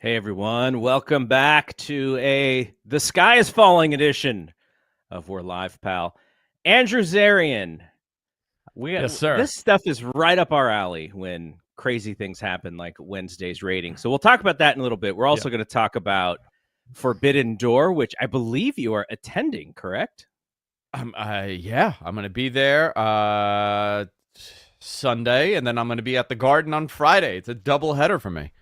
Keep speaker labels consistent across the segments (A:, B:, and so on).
A: Hey everyone, welcome back to The Sky is Falling edition of We're Live, Pal. Andrew Zarian.
B: Yes, sir.
A: This stuff is right up our alley when crazy things happen like Wednesday's rating. So we'll talk about that in a little bit. We're also going to talk about Forbidden Door, which I believe you are attending, correct?
B: I'm going to be there Sunday, and then I'm going to be at the Garden on Friday. It's a double header for me.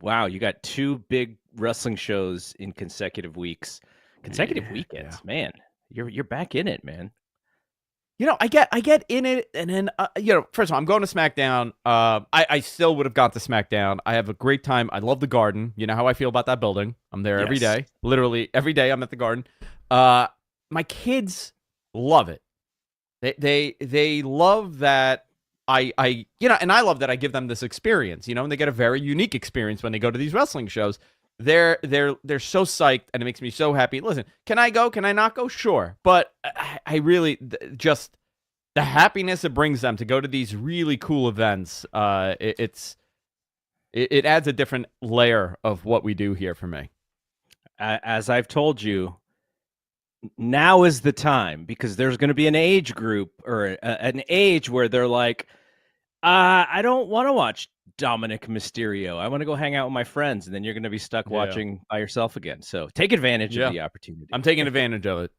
A: Wow, you got two big wrestling shows in consecutive weeks. Consecutive weekends, yeah. Man. You're back in it, man.
B: You know, I get in it, and then first of all, I'm going to SmackDown. I still would have got to SmackDown. I have a great time. I love the Garden. You know how I feel about that building. I'm there every day. Literally every day I'm at the Garden. My kids love it. They love that and I love that I give them this experience, and they get a very unique experience when they go to these wrestling shows. They're so psyched, and it makes me so happy. Listen, can I go? Can I not go? Sure. But I really, just the happiness it brings them to go to these really cool events, it adds a different layer of what we do here for me.
A: As I've told you, now is the time, because there's going to be an age group or an age where they're like, I don't want to watch Dominic Mysterio. I want to go hang out with my friends, and then you're going to be stuck watching by yourself again. So take advantage of the opportunity.
B: I'm taking advantage of it.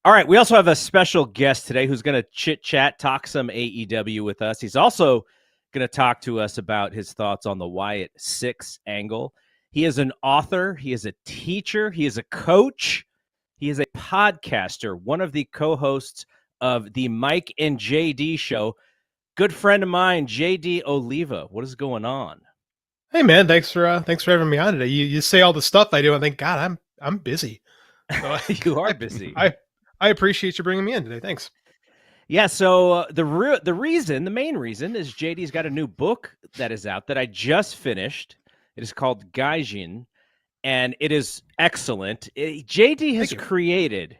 A: All right. We also have a special guest today who's going to chit-chat, talk some AEW with us. He's also going to talk to us about his thoughts on the Wyatt Sicks angle. He is an author. He is a teacher. He is a coach. He is a podcaster, one of the co-hosts of the Mike and JD show. Good friend of mine, JD Oliva. What is going on?
C: Hey man, thanks for having me on today. You say all the stuff I do, and think, God, I'm busy.
A: So you are busy.
C: I appreciate you bringing me in today. Thanks.
A: Yeah. So the main reason is JD's got a new book that is out that I just finished. It is called Gaijin, and it is excellent. JD has created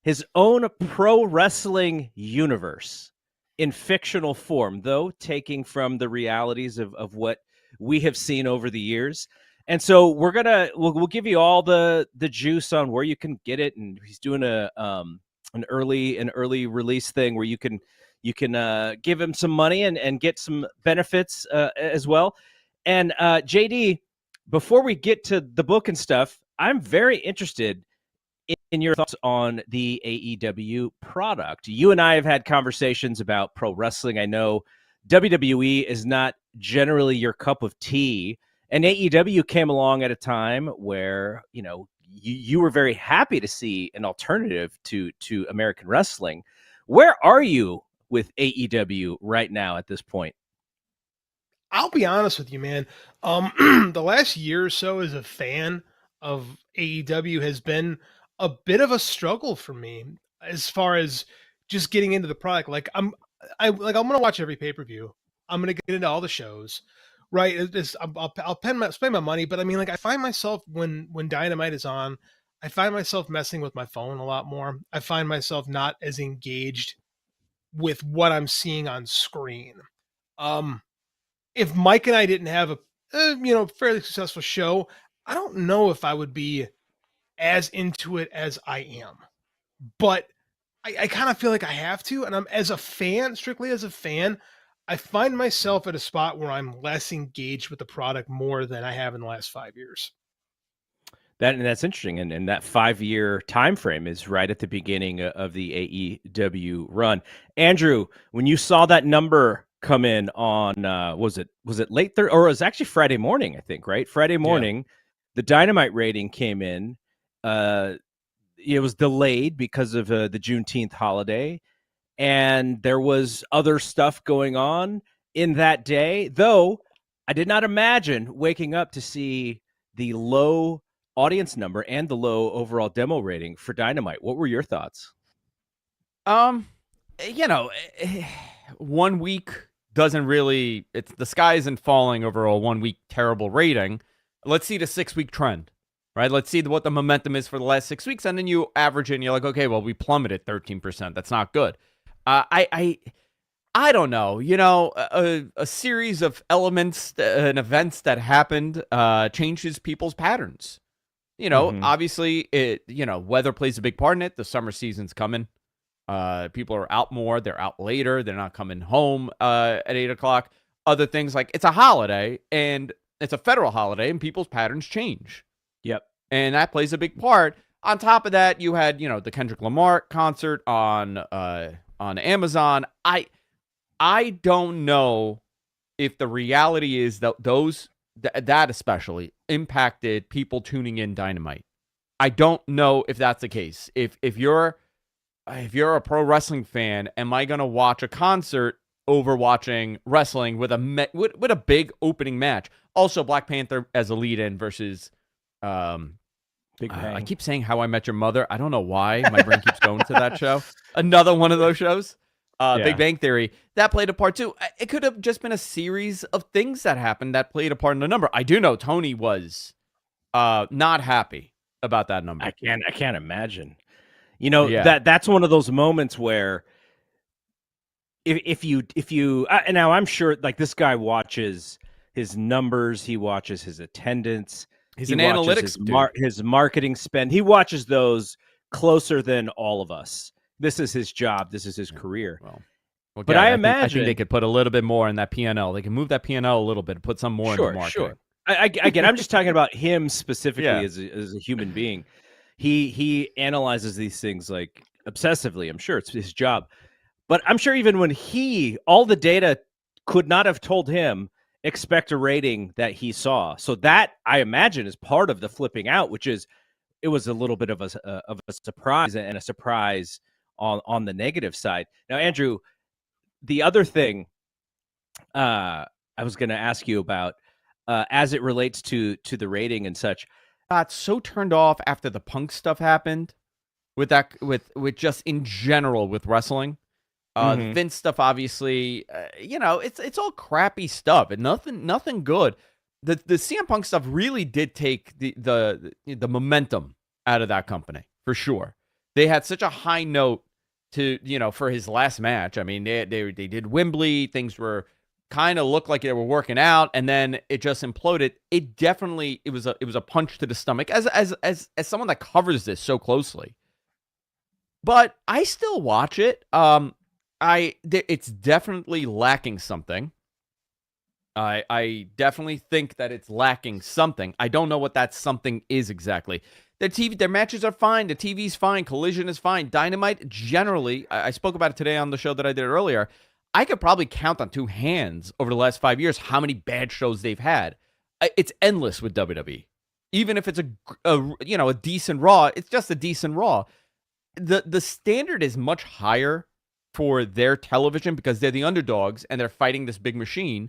A: his own pro wrestling universe in fictional form, though taking from the realities of what we have seen over the years. And so we'll give you all the juice on where you can get it. And he's doing an early release thing where you can give him some money and get some benefits as well. And JD, before we get to the book and stuff, I'm very interested in your thoughts on the AEW product. You and I have had conversations about pro wrestling. I know WWE is not generally your cup of tea, and AEW came along at a time where, you were very happy to see an alternative to American wrestling. Where are you with AEW right now at this point?
C: I'll be honest with you, man. The last year or so as a fan of AEW has been a bit of a struggle for me as far as just getting into the product. Like I'm going to watch every pay-per-view. I'm going to get into all the shows, right? I'll spend my money, but I mean, like, I find myself when Dynamite is on, I find myself messing with my phone a lot more. I find myself not as engaged with what I'm seeing on screen. If Mike and I didn't have a fairly successful show, I don't know if I would be as into it as I am, but I kind of feel like I have to. And I'm strictly as a fan, I find myself at a spot where I'm less engaged with the product more than I have in the last 5 years.
A: That's interesting. And that 5-year time frame is right at the beginning of the AEW run. Andrew, when you saw that number come in on, was it late Thursday, or it was actually Friday morning, I think, right? Friday morning, the Dynamite rating came in. It was delayed because of the Juneteenth holiday, and there was other stuff going on in that day, though I did not imagine waking up to see the low audience number and the low overall demo rating for Dynamite. What were your thoughts?
B: 1 week doesn't really, the sky isn't falling over a 1 week terrible rating. Let's see the 6-week trend, right? Let's see what the momentum is for the last 6 weeks. And then you average it and you're like, okay, well, we plummeted 13%. That's not good. I don't know. A series of elements and events that happened changes people's patterns. Obviously, weather plays a big part in it. The summer season's coming. People are out more. They're out later. They're not coming home at 8 o'clock. Other things like it's a holiday, and it's a federal holiday, and people's patterns change.
A: Yep.
B: And that plays a big part. On top of that, you had, the Kendrick Lamar concert on Amazon. I don't know if the reality is that that especially impacted people tuning in Dynamite. I don't know if that's the case. If you're a pro wrestling fan, am I going to watch a concert over watching wrestling with a big opening match? Also, Black Panther as a lead-in versus
A: Big Bang.
B: I keep saying How I Met Your Mother. I don't know why my brain keeps going to that show. Another one of those shows. Big Bang Theory, that played a part too. It could have just been a series of things that happened that played a part in the number. I do know Tony was not happy about that number.
A: I can't imagine. That's one of those moments where if you now I'm sure like this guy watches his numbers, he watches his attendance,
B: he's an analytics dude.
A: His marketing spend. He watches those closer than all of us. This is his job. This is his career.
B: Well,
A: but I imagine
B: I think they could put a little bit more in that P&L. They can move that P&L a little bit, put some more into marketing.
A: Sure. Again, I'm just talking about him specifically as a human being. He analyzes these things like obsessively. I'm sure it's his job, but I'm sure even when all the data could not have told him expect a rating that he saw. So that I imagine is part of the flipping out, which is it was a little bit of a surprise and a surprise on the negative side. Now, Andrew, the other thing I was going to ask you about as it relates to the rating and such.
B: Got so turned off after the Punk stuff happened with just in general with wrestling. The Vince stuff, obviously, it's all crappy stuff and nothing good. The CM Punk stuff really did take the momentum out of that company for sure. They had such a high note to for his last match. I mean, they did Wembley. Things were kind of looked like they were working out, and then it just imploded. It was a punch to the stomach as someone that covers this so closely. But I still watch it. It's definitely lacking something. I definitely think that it's lacking something. I don't know what that something is exactly. Their matches are fine. The TV's fine. Collision is fine. Dynamite, generally, I spoke about it today on the show that I did earlier. I could probably count on two hands over the last 5 years how many bad shows they've had. It's endless with WWE. Even if it's a decent Raw, it's just a decent Raw. The standard is much higher for their television because they're the underdogs and they're fighting this big machine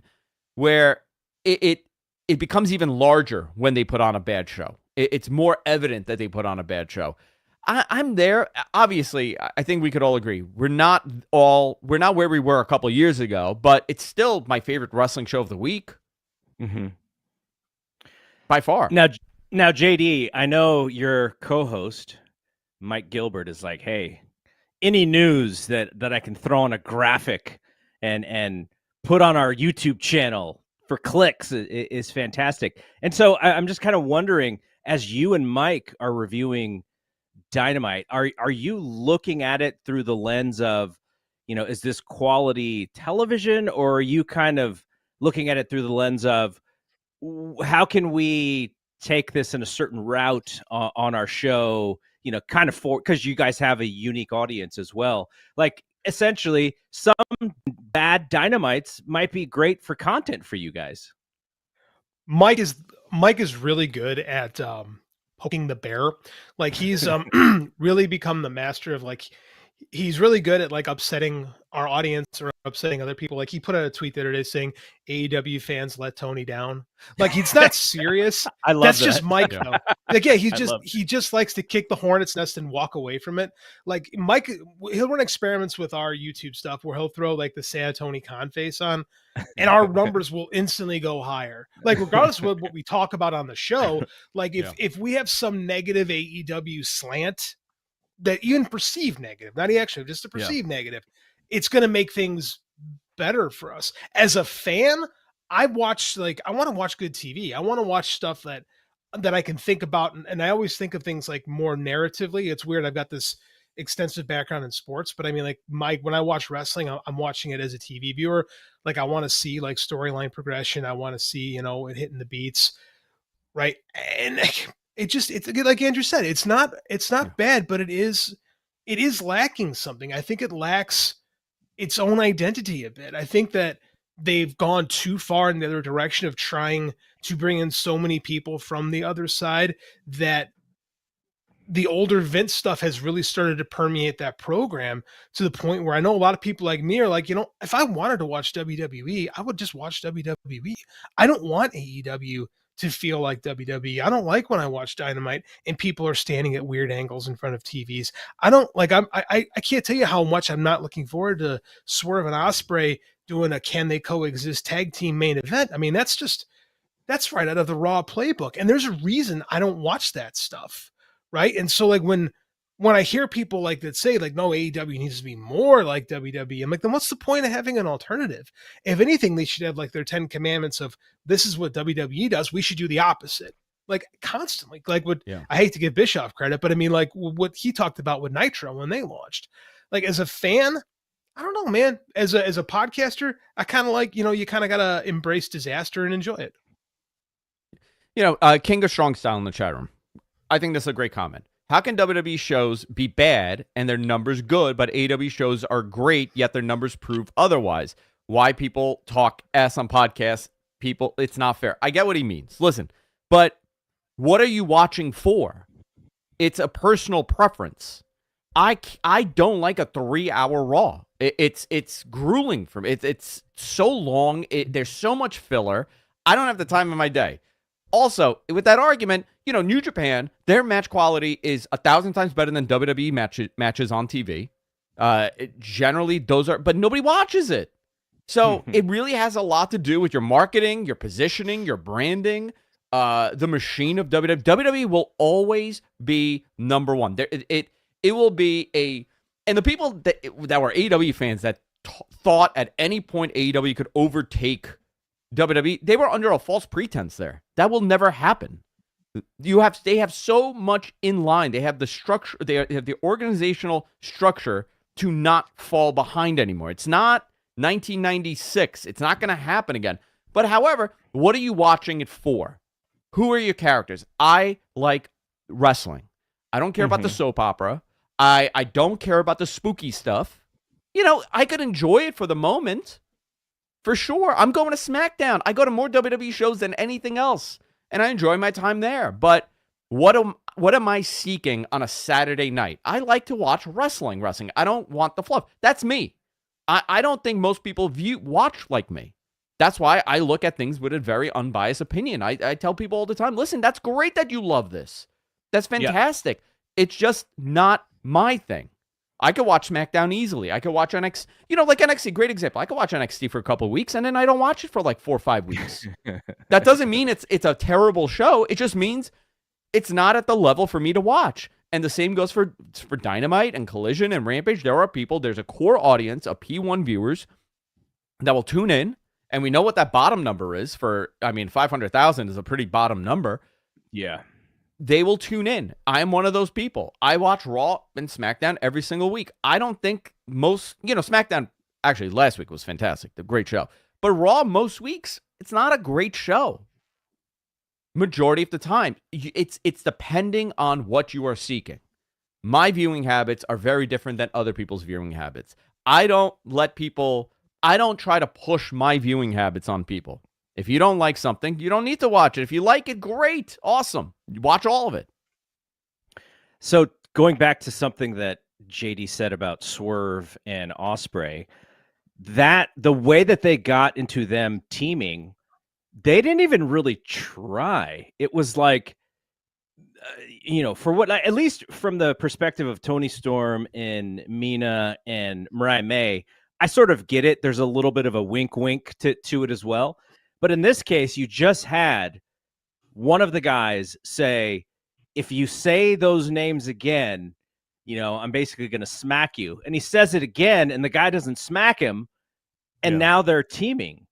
B: where it becomes even larger when they put on a bad show. It's more evident that they put on a bad show. I'm there. Obviously, I think we could all agree we're not where we were a couple years ago, but it's still my favorite wrestling show of the week.
A: Mm-hmm.
B: By far.
A: Now, JD, I know your co-host Mike Gilbert is like, hey, any news that I can throw on a graphic and put on our YouTube channel for clicks is fantastic. And so I'm just kind of wondering, as you and Mike are reviewing Dynamite, are you looking at it through the lens of, is this quality television, or are you kind of looking at it through the lens of how can we take this in a certain route on our show, kind of because you guys have a unique audience as well. Like essentially some bad Dynamites might be great for content for you guys.
C: Mike is really good at poking the bear. Like he's really become the master of like, he's really good at like upsetting our audience or upsetting other people. Like he put out a tweet the other day saying AEW fans let Tony down. Like he's not serious.
A: I love
C: That's
A: that.
C: Just Mike though. Like yeah, he just likes to kick the hornet's nest and walk away from it. Like Mike, he'll run experiments with our YouTube stuff where he'll throw like the sad Tony Khan face on, and our numbers will instantly go higher. Like regardless of what we talk about on the show, like if we have some negative AEW slant, that even perceived negative, not actually just a perceived negative, it's going to make things better for us. As a fan, I want to watch good TV. I want to watch stuff that I can think about, and I always think of things like more narratively. It's weird. I've got this extensive background in sports, but I mean, like when I watch wrestling, I'm watching it as a TV viewer. Like I want to see like storyline progression. I want to see, it hitting the beats, right? And it's like Andrew said, it's not bad, but it is lacking something. I think it lacks its own identity a bit. I think that they've gone too far in the other direction of trying to bring in so many people from the other side that the older Vince stuff has really started to permeate that program to the point where I know a lot of people like me are like, if I wanted to watch WWE, I would just watch WWE. I don't want AEW to feel like WWE. I don't like when I watch Dynamite and people are standing at weird angles in front of TVs. I don't like, I can't tell you how much I'm not looking forward to Swerve and Ospreay doing a Can They Coexist tag team main event. I mean, that's right out of the Raw playbook. And there's a reason I don't watch that stuff. Right. And so like when I hear people like that say like, no, AEW needs to be more like WWE, I'm like, then what's the point of having an alternative? If anything, they should have like their 10 commandments of this is what WWE does. We should do the opposite. Like constantly, like I hate to give Bischoff credit, but I mean like what he talked about with Nitro when they launched, like as a fan, I don't know, man, as a podcaster, I kind of like, you kind of got to embrace disaster and enjoy it.
B: King of Strong Style in the chat room. I think this is a great comment. How can WWE shows be bad and their numbers good, but AEW shows are great, yet their numbers prove otherwise? Why people talk ass on podcasts? People, it's not fair. I get what he means. Listen, but what are you watching for? It's a personal preference. I don't like a 3-hour Raw. It's grueling for me. It's so long. There's so much filler. I don't have the time in my day. Also, with that argument, New Japan, their match quality is 1,000 times better than WWE matches on TV. Generally, those are, but nobody watches it. So it really has a lot to do with your marketing, your positioning, your branding, the machine of WWE. WWE will always be number one. It will be and the people that were AEW fans that thought at any point AEW could overtake WWE, they were under a false pretense there. That will never happen. They have so much in line. They have the structure, they have the organizational structure to not fall behind anymore. It's not 1996. It's not going to happen again. But however, what are you watching it for? Who are your characters? I like wrestling. I don't care about the soap opera. I don't care about the spooky stuff. I could enjoy it for the moment. For sure. I'm going to SmackDown. I go to more WWE shows than anything else, and I enjoy my time there. But what am I seeking on a Saturday night? I like to watch wrestling. I don't want the fluff. That's me. I don't think most people watch like me. That's why I look at things with a very unbiased opinion. I tell people all the time, listen, that's great that you love this. That's fantastic. Yeah. It's just not my thing. I could watch SmackDown easily. I could watch NXT. Like NXT, great example. I could watch NXT for a couple of weeks, and then I don't watch it for like 4 or 5 weeks. That doesn't mean it's a terrible show. It just means it's not at the level for me to watch. And the same goes for Dynamite and Collision and Rampage. There's a core audience of P1 viewers that will tune in, and we know what that bottom number is 500,000 is a pretty bottom number.
A: Yeah.
B: They will tune in. I'm one of those people. I watch Raw and SmackDown every single week. I don't think SmackDown, actually last week was fantastic, a great show. But Raw most weeks, it's not a great show. Majority of the time, it's depending on what you are seeking. My viewing habits are very different than other people's viewing habits. I don't try to push my viewing habits on people. If you don't like something, you don't need to watch it. If you like it, great. Awesome. Watch all of it.
A: So going back to something that JD said about Swerve and Ospreay, that the way that they got into them teaming, they didn't even really try. It was like, for what, at least from the perspective of Tony Storm and Mina and Mariah May, I sort of get it. There's a little bit of a wink to it as well. But in this case, you just had one of the guys say, if you say those names again, I'm basically going to smack you. And he says it again, and the guy doesn't smack him. and now they're teaming,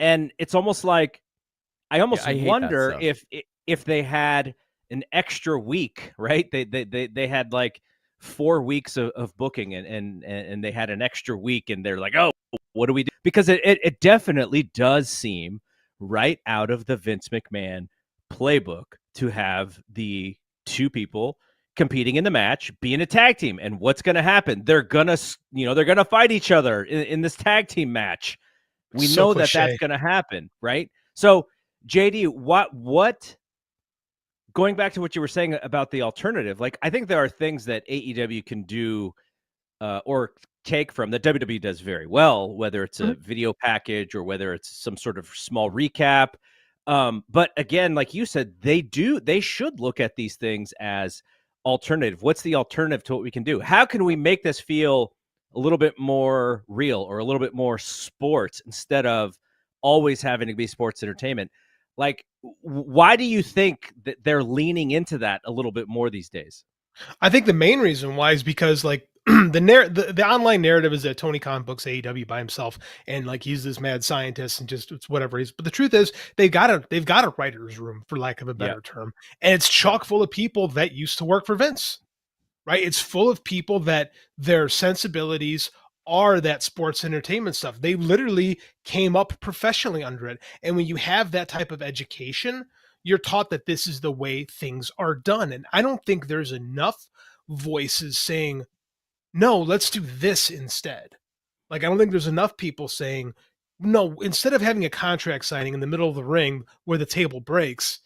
A: and it's almost like I almost
B: I hate that
A: wonder
B: stuff.
A: if they had an extra week, right? They had like 4 weeks of booking, and they had an extra week, and they're like, oh, what do we do? Because it definitely does seem right out of the Vince McMahon playbook to have the two people competing in the match being a tag team. And what's going to happen? They're gonna fight each other in this tag team match. We
C: So
A: know that that's
C: cliche.
A: going to happen, right? So JD, what going back to what you were saying about the alternative, like I think there are things that AEW can do or take from that WWE does very well, whether it's a video package or whether it's some sort of small recap. But again, like you said, they should look at these things as alternative. What's the alternative to what we can do? How can we make this feel a little bit more real or a little bit more sports instead of always having to be sports entertainment? Like, why do you think that they're leaning into that a little bit more these days?
C: I think the main reason why is because like the online narrative is that Tony Khan books AEW by himself and like he's this mad scientist and just it's whatever he's. But the truth is they've got a writer's room, for lack of a better term, and it's chock full of people that used to work for Vince. Right? It's full of people that their sensibilities are that sports entertainment stuff. They literally came up professionally under it. And when you have that type of education, you're taught that this is the way things are done. And I don't think there's enough voices saying, no, let's do this instead. Like, I don't think there's enough people saying, no, instead of having a contract signing in the middle of the ring where the table breaks,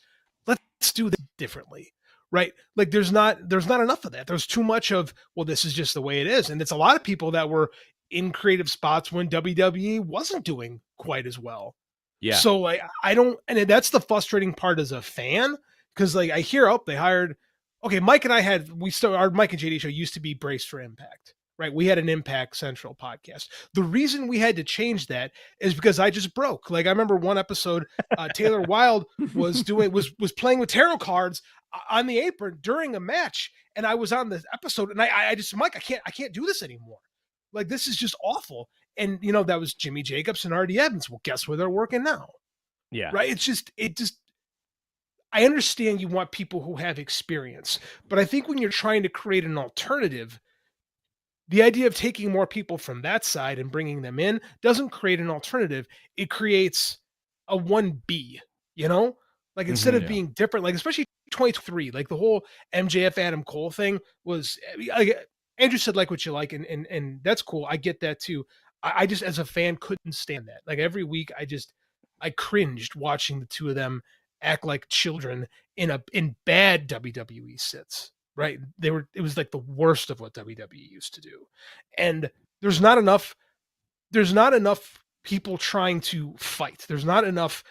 C: let's do this differently. Right? Like there's not enough of that. There's too much of, well, this is just the way it is. And it's a lot of people that were in creative spots when WWE wasn't doing quite as well.
A: Yeah.
C: So like I don't, and that's the frustrating part as a fan, because like I hear, oh, they hired, okay, Mike and I had, our Mike and JD show used to be Braced for Impact, right? We had an Impact Central podcast. The reason we had to change that is because I just broke. Like I remember one episode, Taylor Wilde was playing with tarot cards on the apron during a match, and I was on the episode, and I just, Mike, I can't do this anymore. Like this is just awful. And you know that was Jimmy Jacobs and R.D. Evans. Well, guess where they're working now?
A: Yeah.
C: Right. It just. I understand you want people who have experience, but I think when you're trying to create an alternative, the idea of taking more people from that side and bringing them in doesn't create an alternative. It creates a 1B, you know? Like instead of being different, like especially 23, like the whole MJF Adam Cole thing was, Andrew said like what you like, and that's cool. I get that too. I just as a fan couldn't stand that. Like every week I cringed watching the two of them act like children in bad WWE sits. Right. It was like the worst of what WWE used to do. And there's not enough people trying to fight. There's not enough,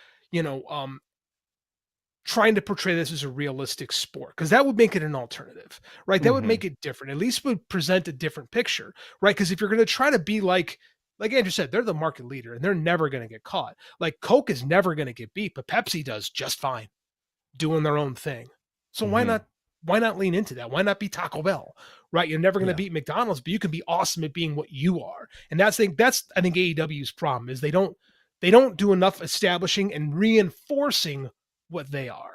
C: trying to portray this as a realistic sport, because that would make it an alternative, right? That would make it different. At least would present a different picture, right? Because if you're going to try to be like Andrew said, they're the market leader and they're never going to get caught. Like Coke is never going to get beat, but Pepsi does just fine doing their own thing. So why not lean into that? Why not be Taco Bell, right? You're never going to beat McDonald's, but you can be awesome at being what you are. And that's I think AEW's problem is they don't do enough establishing and reinforcing what they are.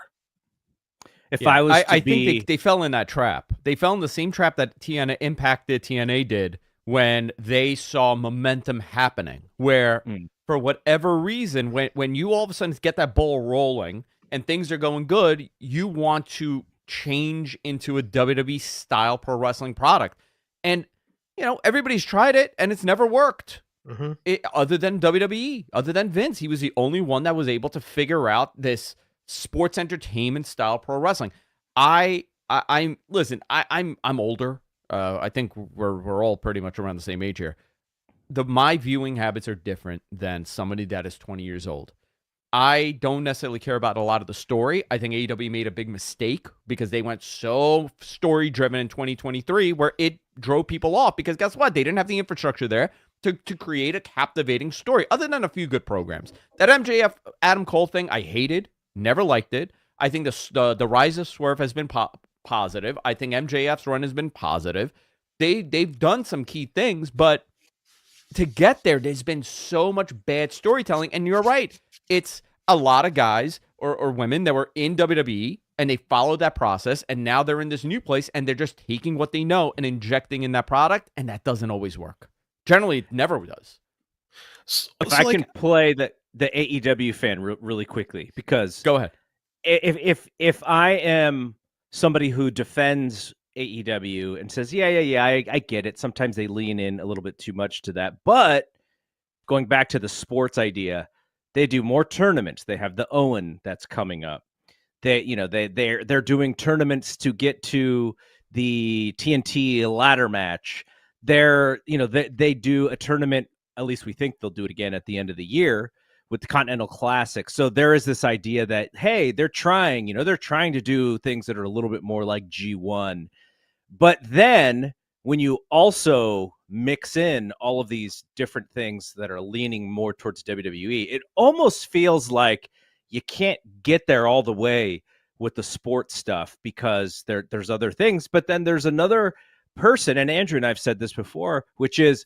B: I think they fell in that trap. They fell in the same trap that TNA did when they saw momentum happening, where for whatever reason, when you all of a sudden get that ball rolling and things are going good, you want to change into a WWE style pro wrestling product. And, everybody's tried it and it's never worked. Other than WWE, other than Vince, he was the only one that was able to figure out this sports entertainment style pro wrestling. I'm older. I think we're all pretty much around the same age here. My viewing habits are different than somebody that is 20 years old. I don't necessarily care about a lot of the story. I think AEW made a big mistake because they went so story driven in 2023 where it drove people off, because guess what? They didn't have the infrastructure there to create a captivating story other than a few good programs. That MJF Adam Cole thing, I hated. Never liked it. I think the rise of Swerve has been positive. I think MJF's run has been positive. They've done some key things, but to get there, there's been so much bad storytelling. And you're right. It's a lot of guys or women that were in WWE and they followed that process. And now they're in this new place and they're just taking what they know and injecting in that product. And that doesn't always work. Generally, it never does.
A: If I can play the AEW fan really quickly, because
B: go ahead.
A: If I am somebody who defends AEW and says, yeah, I get it. Sometimes they lean in a little bit too much to that. But going back to the sports idea, they do more tournaments. They have the Owen that's coming up. They're doing tournaments to get to the TNT ladder match. They do a tournament. At least we think they'll do it again at the end of the year with the Continental Classic. So there is this idea that, hey, they're trying to do things that are a little bit more like G1. But then when you also mix in all of these different things that are leaning more towards WWE, it almost feels like you can't get there all the way with the sports stuff because there's other things. But then there's another person, and Andrew and I've said this before, which is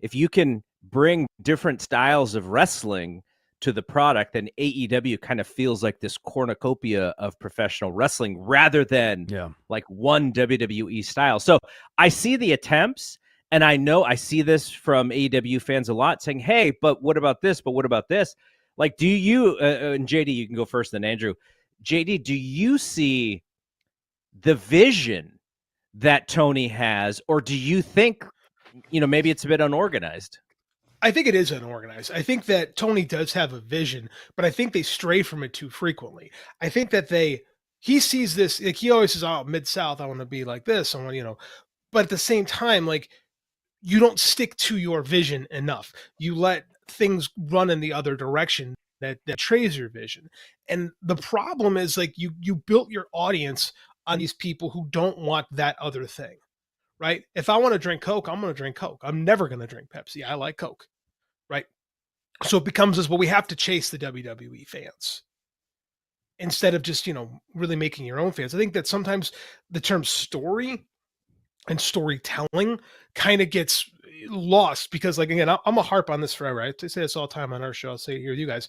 A: if you can bring different styles of wrestling to the product, then AEW kind of feels like this cornucopia of professional wrestling rather than like one WWE style. So I see the attempts, and I know I see this from AEW fans a lot saying, hey, but what about this? But what about this? Like, do you, and JD, you can go first, then Andrew. JD, do you see the vision that Tony has, or do you think, maybe it's a bit unorganized?
C: I think it is unorganized. I think that Tony does have a vision, but I think they stray from it too frequently. I think that he sees this, like he always says, oh, Mid-South, I want to be like this. I want, but at the same time, like you don't stick to your vision enough. You let things run in the other direction that betrays your vision. And the problem is like you built your audience on these people who don't want that other thing. Right? If I want to drink Coke, I'm going to drink Coke. I'm never going to drink Pepsi. I like Coke. Right? So it becomes this, well, we have to chase the WWE fans instead of just, really making your own fans. I think that sometimes the term story and storytelling kind of gets lost because, like, again, I'm a harp on this forever. I say this all the time on our show. I'll say it here with you guys.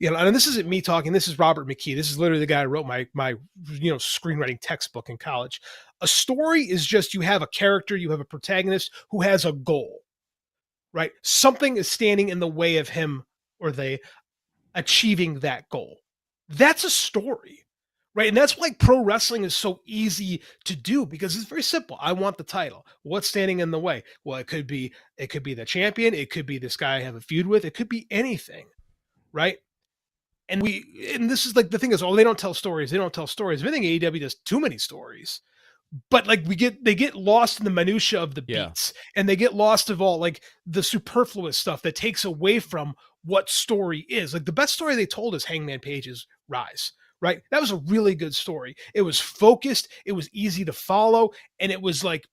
C: And this isn't me talking. This is Robert McKee. This is literally the guy who wrote my screenwriting textbook in college. A story is just you have a character, you have a protagonist who has a goal, right? Something is standing in the way of him or they achieving that goal. That's a story, right? And that's why pro wrestling is so easy to do because it's very simple. I want the title. What's standing in the way? Well, it could be the champion. It could be this guy I have a feud with. It could be anything, right? And this is like the thing is, they don't tell stories. They don't tell stories. I think AEW does too many stories. But like they get lost in the minutia of the beats and they get lost of all like the superfluous stuff that takes away from what story is. Like the best story they told is Hangman Page's Rise, right? That was a really good story. It was focused, it was easy to follow, and it was like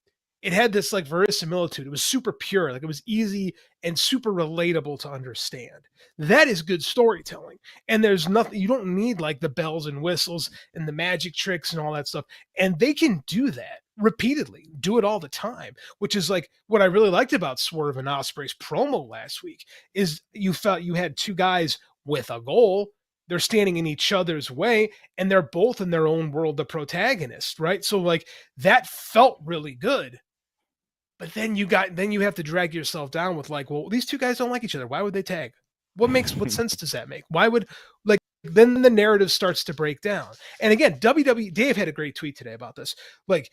C: it had this like verisimilitude. It was super pure, like it was easy and super relatable to understand. That is good storytelling. And there's nothing, you don't need like the bells and whistles and the magic tricks and all that stuff. And they can do that repeatedly, do it all the time, which is like what I really liked about Swerve and Ospreay's promo last week is you felt you had two guys with a goal. They're standing in each other's way and they're both in their own world, the protagonist, right? So like that felt really good. But then you have to drag yourself down with like, well, these two guys don't like each other. Why would they tag? What sense does that make? Why would then the narrative starts to break down. And again, WWE, Dave had a great tweet today about this. Like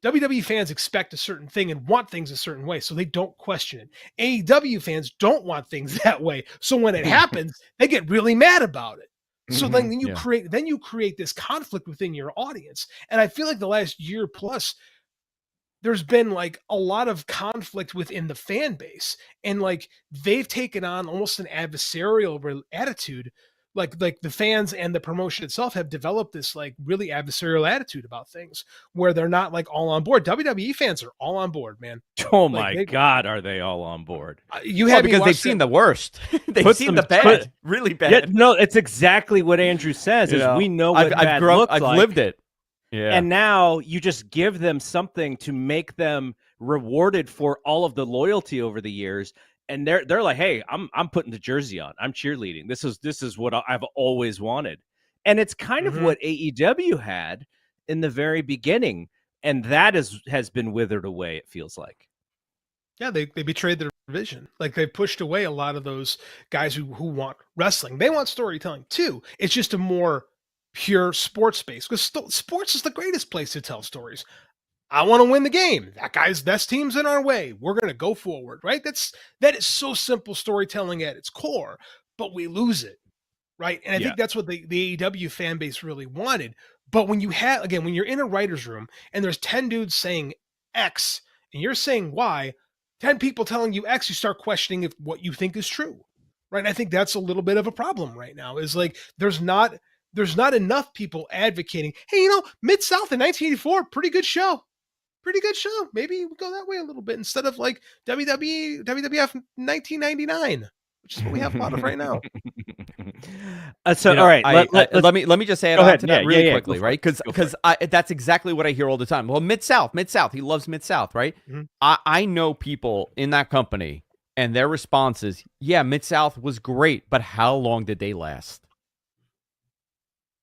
C: WWE fans expect a certain thing and want things a certain way, so they don't question it. AEW fans don't want things that way. So when it happens, they get really mad about it. So then you create this conflict within your audience. And I feel like the last year plus, there's been like a lot of conflict within the fan base and like they've taken on almost an adversarial attitude. Like the fans and the promotion itself have developed this like really adversarial attitude about things where they're not like all on board. WWE fans are all on board, man.
A: Oh my God, are they all on board?
B: Because they've seen the worst. They've seen the bad, really bad.
A: Yeah, no, it's exactly what Andrew says. We know what bad looks like.
B: I've lived it.
A: Yeah. And now you just give them something to make them rewarded for all of the loyalty over the years. and they're like, hey, I'm putting the jersey on. I'm cheerleading. This is what I've always wanted. And it's kind of what AEW had in the very beginning. And that has been withered away, it feels like.
C: Yeah, they betrayed their vision. Like they pushed away a lot of those guys who want wrestling. They want storytelling too. It's just a more pure sports space because sports is the greatest place to tell stories. I want to win the game. That guy's best team's in our way. We're going to go forward, right? That is so simple storytelling at its core, but we lose it, right? And I think that's what the AEW fan base really wanted. But when you have, again, when you're in a writer's room and there's 10 dudes saying X and you're saying Y, 10 people telling you X, you start questioning if what you think is true, right? And I think that's a little bit of a problem right now is like, there's not enough people advocating, hey, Mid-South in 1984, pretty good show. Maybe we go that way a little bit instead of like WWF 1999, which is what we have a lot of right now.
B: So, all right, let me just add on to that really quickly, right? Because that's exactly what I hear all the time. Well, Mid-South, he loves Mid-South, right? Mm-hmm. I know people in that company, and their response is, yeah, Mid-South was great, but how long did they last?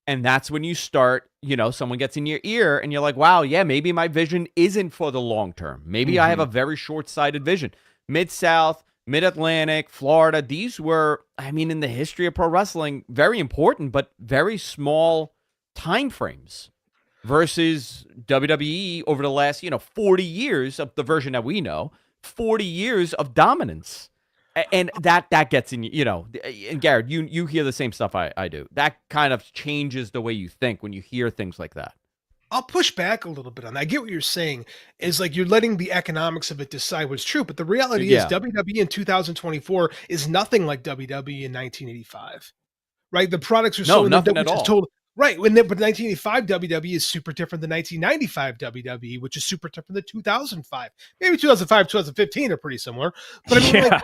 B: And that's when you start, someone gets in your ear and you're like, wow, yeah, maybe my vision isn't for the long term. Maybe I have a very short-sighted vision. Mid-South, Mid-Atlantic, Florida, these were, in the history of pro wrestling, very important, but very small time frames versus WWE over the last, 40 years of the version that we know, 40 years of dominance. And that gets in, and Garrett, you hear the same stuff I do. That kind of changes the way you think when you hear things like that.
C: I'll push back a little bit on that. I get what you're saying is like you're letting the economics of it decide what's true. But the reality is WWE in 2024 is nothing like WWE in 1985, right? The products are so
B: nothing at all.
C: Total, right. But 1985 WWE is super different than 1995 WWE, which is super different than 2005. Maybe 2005, 2015 are pretty similar. But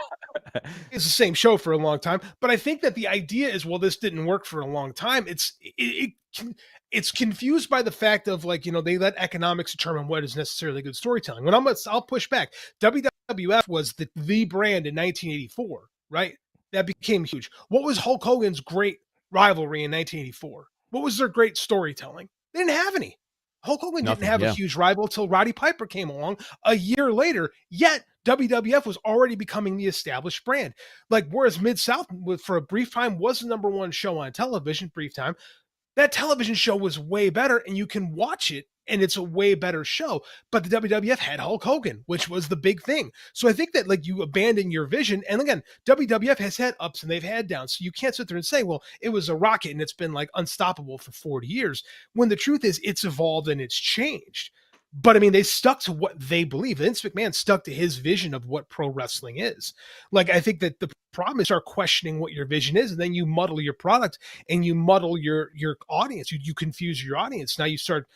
C: it's the same show for a long time. But I think that the idea is, well, this didn't work for a long time. It's confused by the fact of they let economics determine what is necessarily good storytelling. I'll push back. WWF was the brand in 1984, right? That became huge. What was Hulk Hogan's great rivalry in 1984? What was their great storytelling? They didn't have any. Hulk Hogan didn't have a huge rival until Roddy Piper came along a year later, yet WWF was already becoming the established brand. Whereas Mid-South, for a brief time, was the number one show on television, that television show was way better, and you can watch it, and it's a way better show. But the WWF had Hulk Hogan, which was the big thing. So I think that you abandon your vision. And again, WWF has had ups and they've had downs. So you can't sit there and say, well, it was a rocket and it's been unstoppable for 40 years. When the truth is it's evolved and it's changed. But they stuck to what they believe. Vince McMahon stuck to his vision of what pro wrestling is. I think that the problem is start questioning what your vision is, and then you muddle your product and you muddle your audience. You confuse your audience. Now you start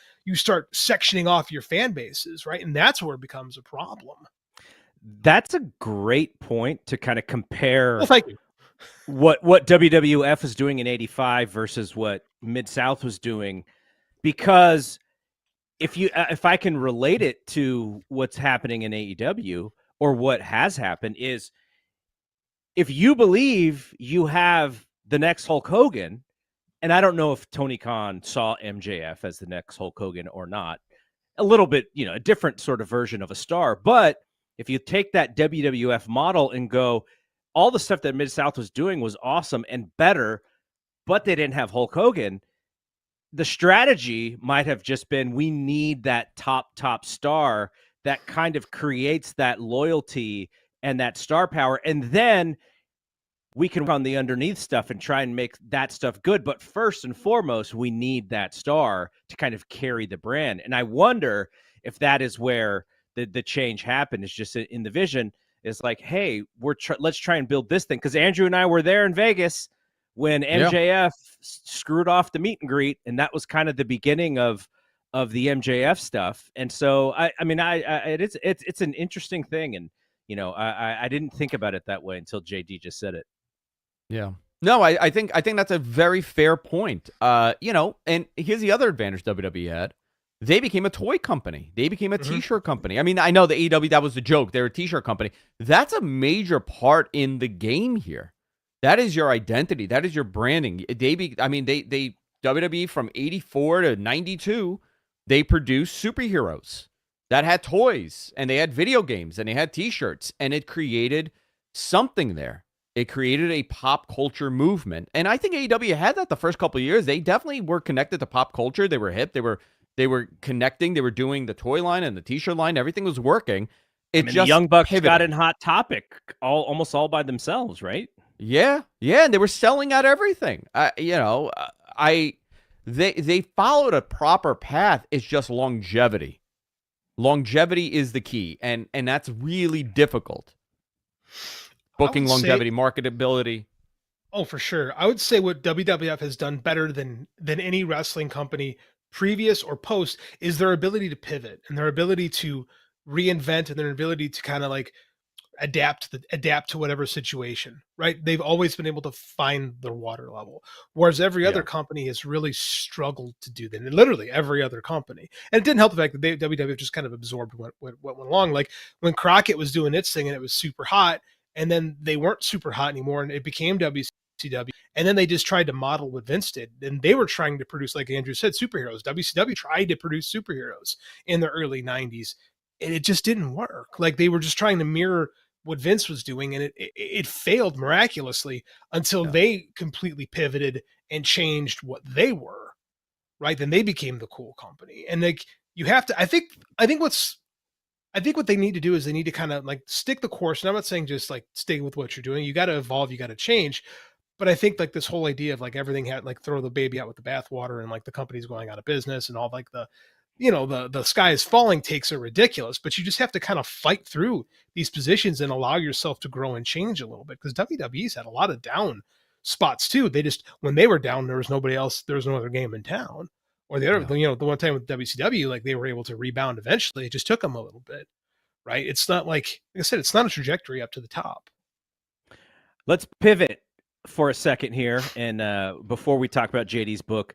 C: sectioning off your fan bases, right? And that's where it becomes a problem.
A: That's a great point to kind of compare.
C: Well, thank you.
A: What WWF was doing in '85 versus what Mid-South was doing, because if I can relate it to what's happening in AEW or what has happened is, if you believe you have the next Hulk Hogan, and I don't know if Tony Khan saw MJF as the next Hulk Hogan or not, a little bit, a different sort of version of a star. But if you take that WWF model and go, all the stuff that Mid-South was doing was awesome and better, but they didn't have Hulk Hogan. The strategy might have just been, we need that top star that kind of creates that loyalty and that star power. And then we can run the underneath stuff and try and make that stuff good. But first and foremost, we need that star to kind of carry the brand. And I wonder if that is where the change happened, is just in the vision. Is like, hey, let's try and build this thing. Because Andrew and I were there in Vegas when MJF screwed off the meet and greet, and that was kind of the beginning of the MJF stuff. And so, it's an interesting thing, and I didn't think about it that way until JD just said it.
B: Yeah, no, I think that's a very fair point. And here's the other advantage WWE had: they became a toy company. They became a
C: Mhm.
B: t-shirt company. I mean, I know the AEW, that was the joke. They're a t-shirt company. That's a major part in the game here. That is your identity. That is your branding. They WWE from 84 to 92, they produced superheroes that had toys, and they had video games, and they had t-shirts, and it created something there. It created a pop culture movement. And I think AEW had that the first couple of years. They definitely were connected to pop culture. They were hip. They were connecting. They were doing the toy line and the t-shirt line. Everything was working.
A: The Young Bucks got in Hot Topic almost all by themselves, right?
B: Yeah, and they were selling out everything. They followed a proper path. It's just longevity. Longevity is the key, and that's really difficult. Booking longevity, marketability.
C: Oh, for sure. I would say what WWF has done better than any wrestling company, previous or post, is their ability to pivot and their ability to reinvent and their ability to kind of like adapt to whatever situation, right? They've always been able to find their water level, whereas every other company has really struggled to do that. And literally every other company, and it didn't help the fact that WWF just kind of absorbed what went along. Like when Crockett was doing its thing and it was super hot, and then they weren't super hot anymore, and it became WCW, and then they just tried to model what Vince did, and they were trying to produce, like Andrew said, superheroes. WCW tried to produce superheroes in the early 90s, and it just didn't work. Like they were just trying to mirror what Vince was doing, and it failed miraculously until they completely pivoted and changed what they were, right? Then they became the cool company. And like you have to, I think what they need to do is they need to kind of like stick the course. And I'm not saying just like stay with what you're doing. You got to evolve, you got to change. But I think like this whole idea of like everything had like throw the baby out with the bathwater, and like the company's going out of business and all like the sky is falling takes are ridiculous, but you just have to kind of fight through these positions and allow yourself to grow and change a little bit, because WWE's had a lot of down spots too. They just, when they were down, there was nobody else, there was no other game in town. Or the other, the one time with WCW, like they were able to rebound eventually. It just took them a little bit, right? It's not like I said, it's not a trajectory up to the top.
A: Let's pivot for a second here, and before we talk about JD's book,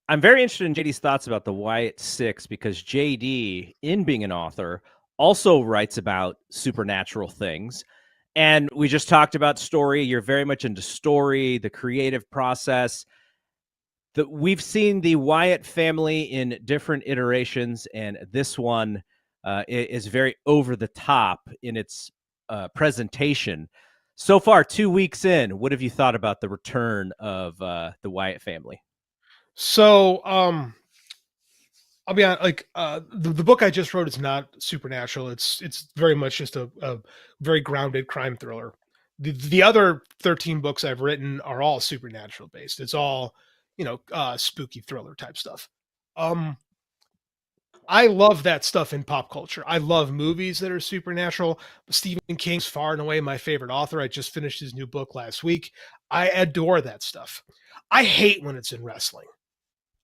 A: I'm very interested in JD's thoughts about the Wyatt Sicks, because JD, in being an author, also writes about supernatural things. And we just talked about story. You're very much into story, the creative process. We've seen the Wyatt family in different iterations, and this one is very over the top in its presentation. So far, 2 weeks in, what have you thought about the return of the Wyatt family?
C: So, I'll be honest, like, the book I just wrote is not supernatural. It's very much just a very grounded crime thriller. The other 13 books I've written are all supernatural based. It's all, spooky thriller type stuff. I love that stuff in pop culture. I love movies that are supernatural. Stephen King's far and away my favorite author. I just finished his new book last week. I adore that stuff. I hate when it's in wrestling.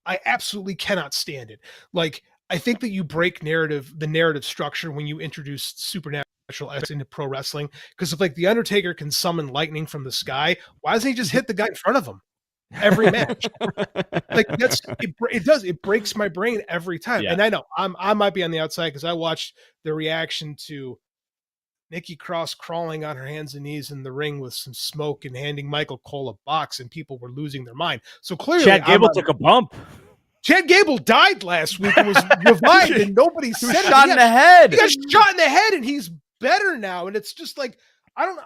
C: I absolutely cannot stand it. Like, I think that you break the narrative structure when you introduce supernatural aspects into pro wrestling. Because if like the Undertaker can summon lightning from the sky, why doesn't he just hit the guy in front of him every match? Like it breaks my brain every time.
A: Yeah.
C: And I know I might be on the outside because I watched the reaction to Nikki Cross crawling on her hands and knees in the ring with some smoke and handing Michael Cole a box, and people were losing their mind. So clearly
A: Chad Gable took a bump.
C: Chad Gable died last week and was revived, and nobody said it.
B: Shot in the head.
C: He got shot in the head, and he's better now. And it's just like I don't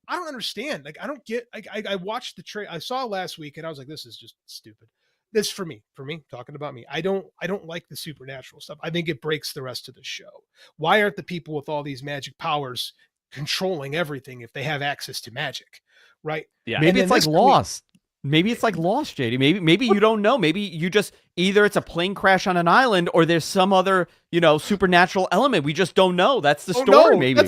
C: understand. Like I don't get. I watched the trailer. I saw last week, and I was like, this is just stupid. This for me, talking about me. I don't like the supernatural stuff. I think it breaks the rest of the show. Why aren't the people with all these magic powers controlling everything if they have access to magic? Right?
A: Yeah.
B: Maybe it's like Lost. Maybe it's like Lost, JD. Maybe you don't know. Maybe you just either it's a plane crash on an island or there's some other, supernatural element. We just don't know. That's the story, maybe.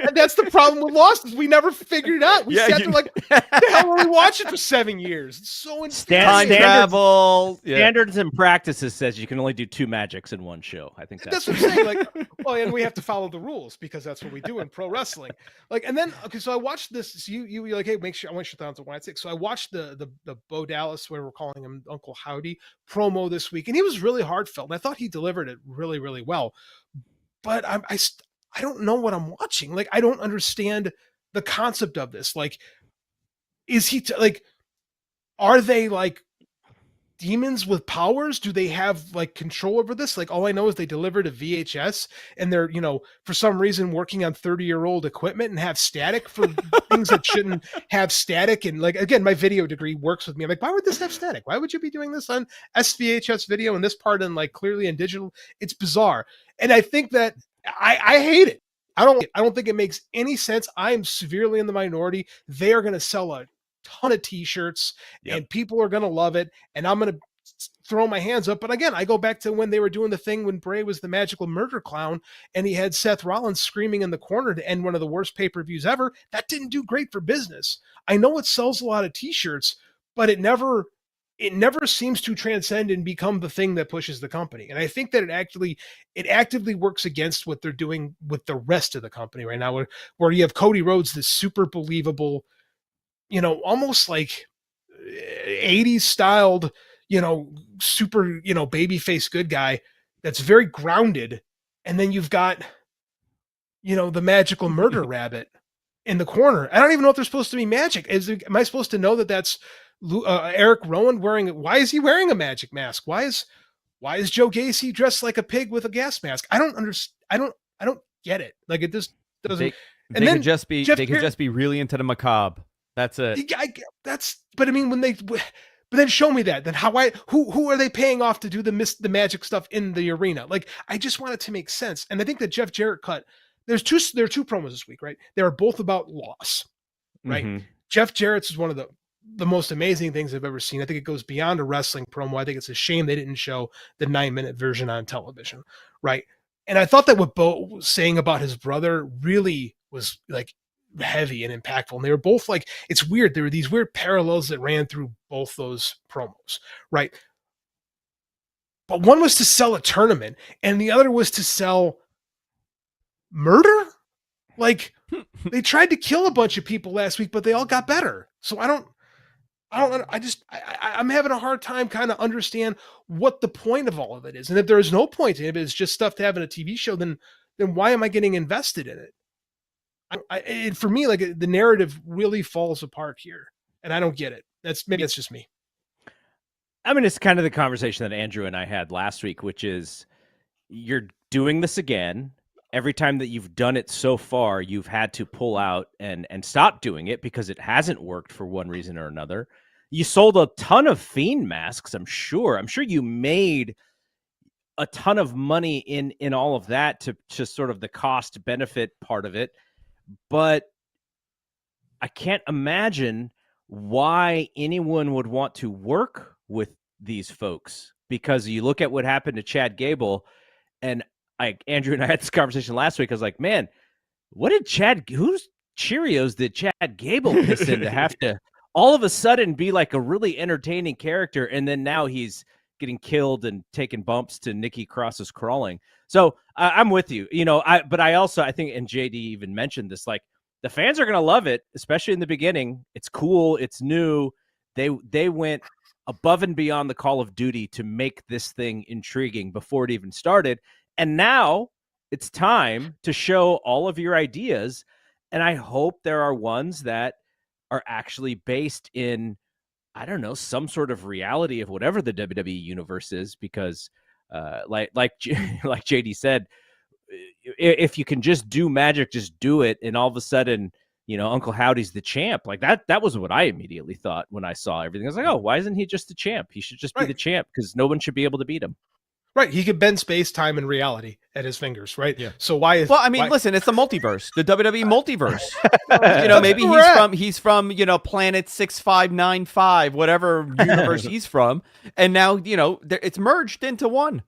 C: And that's the problem with Lost is we never figured it out. We sat there like, the hell were we watching for 7 years? It's so
B: Time travel.
A: Standards and practices says you can only do 2 magics in one show. I think
C: that's what I'm saying. Like, well, and we have to follow the rules because that's what we do in pro wrestling. Like, and then so I watched this. So you're like, hey, make sure I want your thoughts on Wyatt Sicks. So I watched the Bo Dallas, where we're calling him Uncle Howdy, promo this week, and he was really heartfelt, and I thought he delivered it really, really well. But I don't know what I'm watching. Like, I don't understand the concept of this. Like, is he like, are they like demons with powers? Do they have like control over this? Like, all I know is they delivered a VHS and they're, for some reason working on 30-year-old equipment and have static for things that shouldn't have static. And like, again, my video degree works with me. I'm like, why would this have static? Why would you be doing this on SVHS video and this part in like clearly in digital? It's bizarre. And I think that I hate it. I don't think it makes any sense. I am severely in the minority. They are going to sell a ton of t-shirts and people are going to love it. And I'm going to throw my hands up. But again, I go back to when they were doing the thing when Bray was the magical murder clown and he had Seth Rollins screaming in the corner to end one of the worst pay-per-views ever. That didn't do great for business. I know it sells a lot of t-shirts, but it never seems to transcend and become the thing that pushes the company. And I think that it actively works against what they're doing with the rest of the company right now, where you have Cody Rhodes, this super believable, almost like 80s styled, super, babyface good guy that's very grounded. And then you've got, the magical murder rabbit in the corner. I don't even know if there's supposed to be magic. Am I supposed to know that that's Eric Rowan why is he wearing a magic mask? Why is Joe Gacy dressed like a pig with a gas mask? I don't understand. I don't get it. Like, it just doesn't.
B: They could just be really into the macabre. That's it.
C: But I mean, but then show me that. Then who are they paying off to do the magic stuff in the arena? Like, I just want it to make sense. And I think that Jeff Jarrett cut. There are two promos this week, right? They are both about loss, right? Mm-hmm. Jeff Jarrett's is one of the most amazing things I've ever seen. I think it goes beyond a wrestling promo. I think it's a shame they didn't show the 9-minute version on television, right? And I thought that what Bo was saying about his brother really was like heavy and impactful. And they were both like, it's weird. There were these weird parallels that ran through both those promos, right? But one was to sell a tournament and the other was to sell murder. Like, they tried to kill a bunch of people last week, but they all got better. So I'm having a hard time kind of understand what the point of all of it is. And if there is no point in it, it's just stuff to have in a TV show, then why am I getting invested in it? For me, like, the narrative really falls apart here and I don't get it. Maybe that's just me.
A: I mean, it's kind of the conversation that Andrew and I had last week, which is you're doing this again. Every time that you've done it so far, you've had to pull out and stop doing it because it hasn't worked for one reason or another. You sold a ton of Fiend masks, I'm sure. I'm sure you made a ton of money in all of that to sort of the cost benefit part of it. But I can't imagine why anyone would want to work with these folks, because you look at what happened to Chad Gable, and Andrew and I had this conversation last week. I was like, man, whose Cheerios did Chad Gable piss in to have to all of a sudden be like a really entertaining character? And then now he's getting killed and taking bumps to Nikki Cross's crawling. So I'm with you, but I think, and JD even mentioned this, like, the fans are going to love it, especially in the beginning. It's cool. It's new. They went above and beyond the Call of Duty to make this thing intriguing before it even started. And now it's time to show all of your ideas. And I hope there are ones that are actually based in, I don't know, some sort of reality of whatever the WWE universe is, because like JD said, if you can just do magic, just do it. And all of a sudden, Uncle Howdy's the champ. Like that was what I immediately thought when I saw everything. I was like, oh, why isn't he just the champ? He should just be the champ, because no one should be able to beat him.
C: Right. He could bend space, time, and reality at his fingers, right?
B: Yeah.
C: So why is...
B: Well, I mean, listen, it's the multiverse, the WWE multiverse. Maybe he's from, planet 6595, whatever universe he's from. And now, it's merged into one.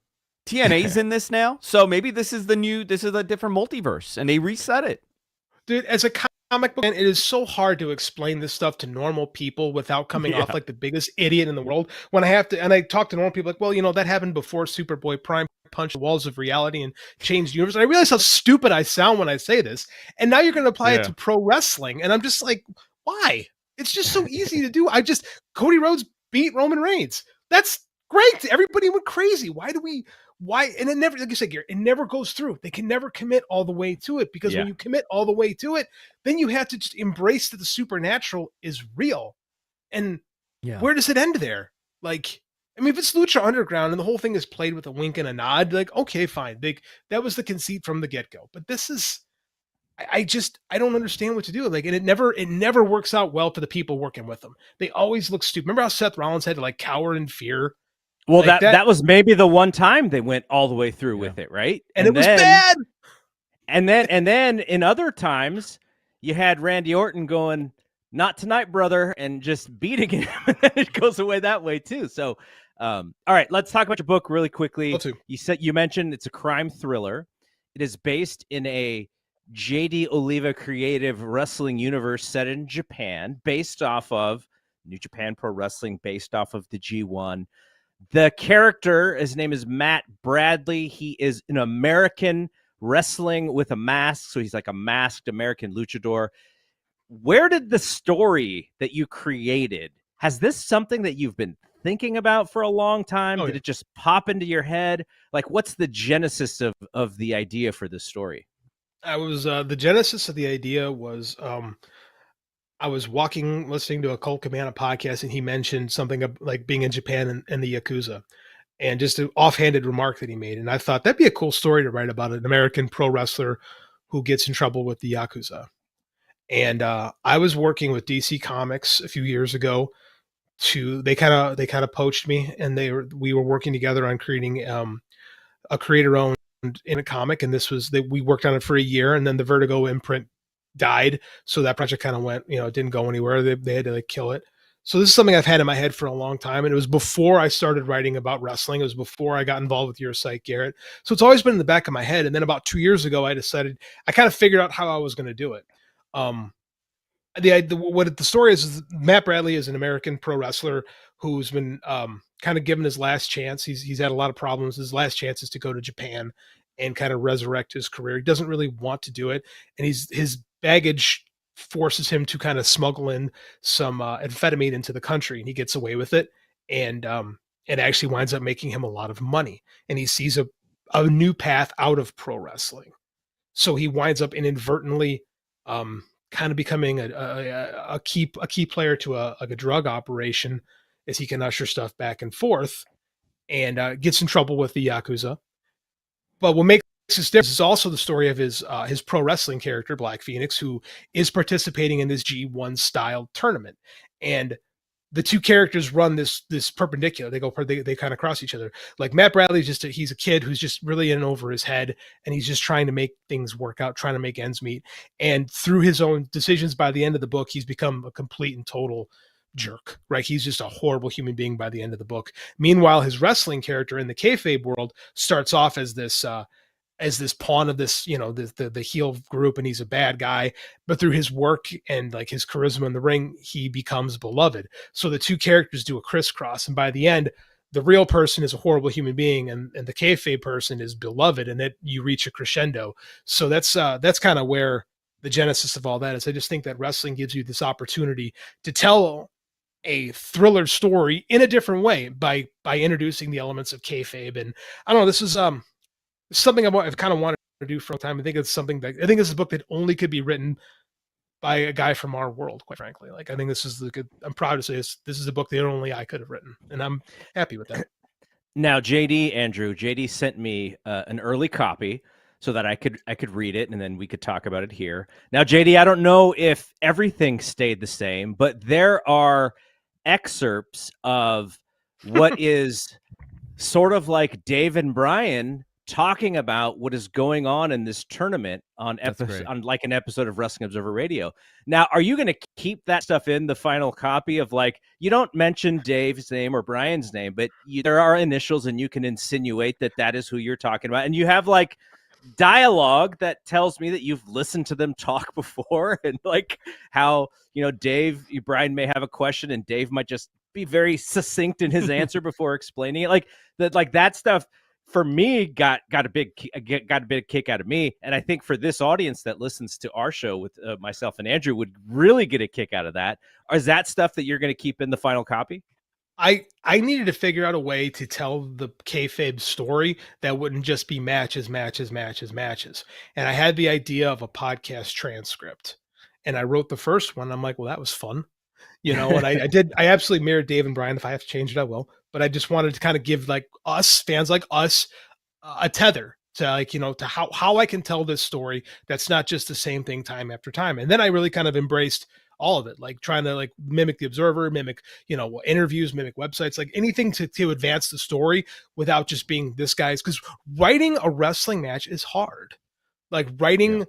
B: TNA's in this now. So maybe this is a different multiverse and they reset it.
C: dude, as a comic book fan, it is so hard to explain this stuff to normal people without coming off like the biggest idiot in the world. When I have to, and I talk to normal people like, well, you know, that happened before Superboy Prime punched the walls of reality and changed the universe. And I realize how stupid I sound when I say this. And now you're going to apply it to pro wrestling. And I'm just like, why? It's just so easy to do. Cody Rhodes beat Roman Reigns. That's great. Everybody went crazy. Why? And it never, like you said, Garrett, it never goes through. They can never commit all the way to it, because when you commit all the way to it, then you have to just embrace that the supernatural is real. And where does it end there? Like, I mean, if it's Lucha Underground and the whole thing is played with a wink and a nod, like, okay, fine. That was the conceit from the get-go. But this is, I don't understand what to do. Like, and it never works out well for the people working with them. They always look stupid. Remember how Seth Rollins had to like cower in fear?
A: Well, like that was maybe the one time they went all the way through with it, right?
C: And it was bad.
A: And then in other times, you had Randy Orton going, "Not tonight, brother," and just beating him, and then it goes away that way too. So, all right, let's talk about your book really quickly. You mentioned it's a crime thriller. It is based in a JD Oliva creative wrestling universe set in Japan, based off of New Japan Pro Wrestling, based off of the G1. The character, his name is Matt Bradley. He is an American wrestling with a mask, so he's like a masked American luchador. Where did the story that you created, has this something that you've been thinking about for a long time? Did it just pop into your head? Like, what's the genesis of the idea for this story?
C: The genesis of the idea was I was listening to a Colt Cabana podcast, and he mentioned something like being in Japan and the Yakuza, and just an offhanded remark that he made. And I thought that'd be a cool story to write about an American pro wrestler who gets in trouble with the Yakuza. And I was working with DC Comics a few years ago. They kind of poached me, and we were working together on creating a creator-owned in a comic. And we worked on it for a year, and then the Vertigo imprint died, so that project kind of went, it didn't go anywhere. They had to like kill it. So this is something I've had in my head for a long time, and it was before I started writing about wrestling. It was before I got involved with your site, Garrett. So it's always been in the back of my head. And then about 2 years ago, I kind of figured out how I was going to do it. What the story is Matt Bradley is an American pro wrestler who's been kind of given his last chance. He's had a lot of problems. His last chance is to go to Japan and kind of resurrect his career. He doesn't really want to do it, and his baggage forces him to kind of smuggle in some amphetamine into the country, and he gets away with it. And it actually winds up making him a lot of money, and he sees a new path out of pro wrestling. So he winds up inadvertently kind of becoming a key player to a drug operation, as he can usher stuff back and forth, and gets in trouble with the Yakuza. But what makes this different is also the story of his pro wrestling character, Black Phoenix, who is participating in this G1 style tournament. And the two characters run this perpendicular. They kind of cross each other. Like Matt Bradley's he's a kid who's just really in over his head, and he's just trying to make things work out, trying to make ends meet. And through his own decisions, by the end of the book, he's become a complete and total jerk, right? He's just a horrible human being by the end of the book. Meanwhile, his wrestling character in the kayfabe world starts off as this pawn of this, the heel group, and he's a bad guy, but through his work and like his charisma in the ring, he becomes beloved. So the two characters do a crisscross, and by the end, the real person is a horrible human being, and the kayfabe person is beloved, and that you reach a crescendo. So that's kind of where the genesis of all that is. I just think that wrestling gives you this opportunity to tell a thriller story in a different way by introducing the elements of kayfabe. And I don't know, this is something I've kind of wanted to do for a time. I think this is a book that only could be written by a guy from our world, quite frankly. Like, I think this is I'm proud to say this is a book that only I could have written, and I'm happy with that.
A: Now, JD sent me an early copy so that I could read it, and then we could talk about it here. Now, JD, I don't know if everything stayed the same, but there are excerpts of what is sort of like Dave and Brian talking about what is going on in this tournament on like an episode of Wrestling Observer Radio. Now, are you going to keep that stuff in the final copy of, like, you don't mention Dave's name or Brian's name, but there are initials, and you can insinuate that is who you're talking about, and you have like dialogue that tells me that you've listened to them talk before, and like how, you know, Brian may have a question and Dave might just be very succinct in his answer before explaining it. Like that stuff for me got a big kick out of me, and I think for this audience that listens to our show with myself and Andrew would really get a kick out of that. Is that stuff that you're going to keep in the final copy?
C: I needed to figure out a way to tell the kayfabe story that wouldn't just be matches. And I had the idea of a podcast transcript, and I wrote the first one. I'm like, well, that was fun, you know, and I absolutely mirrored Dave and Brian. If I have to change it, I will. But I just wanted to kind of give like us, fans like us, a tether to, like, you know, to how I can tell this story that's not just the same thing time after time. And then I really kind of embraced all of it, like trying to like mimic the Observer, mimic, you know, interviews, mimic websites, like anything to advance the story without just being this guy's, because writing a wrestling match is hard. Like writing,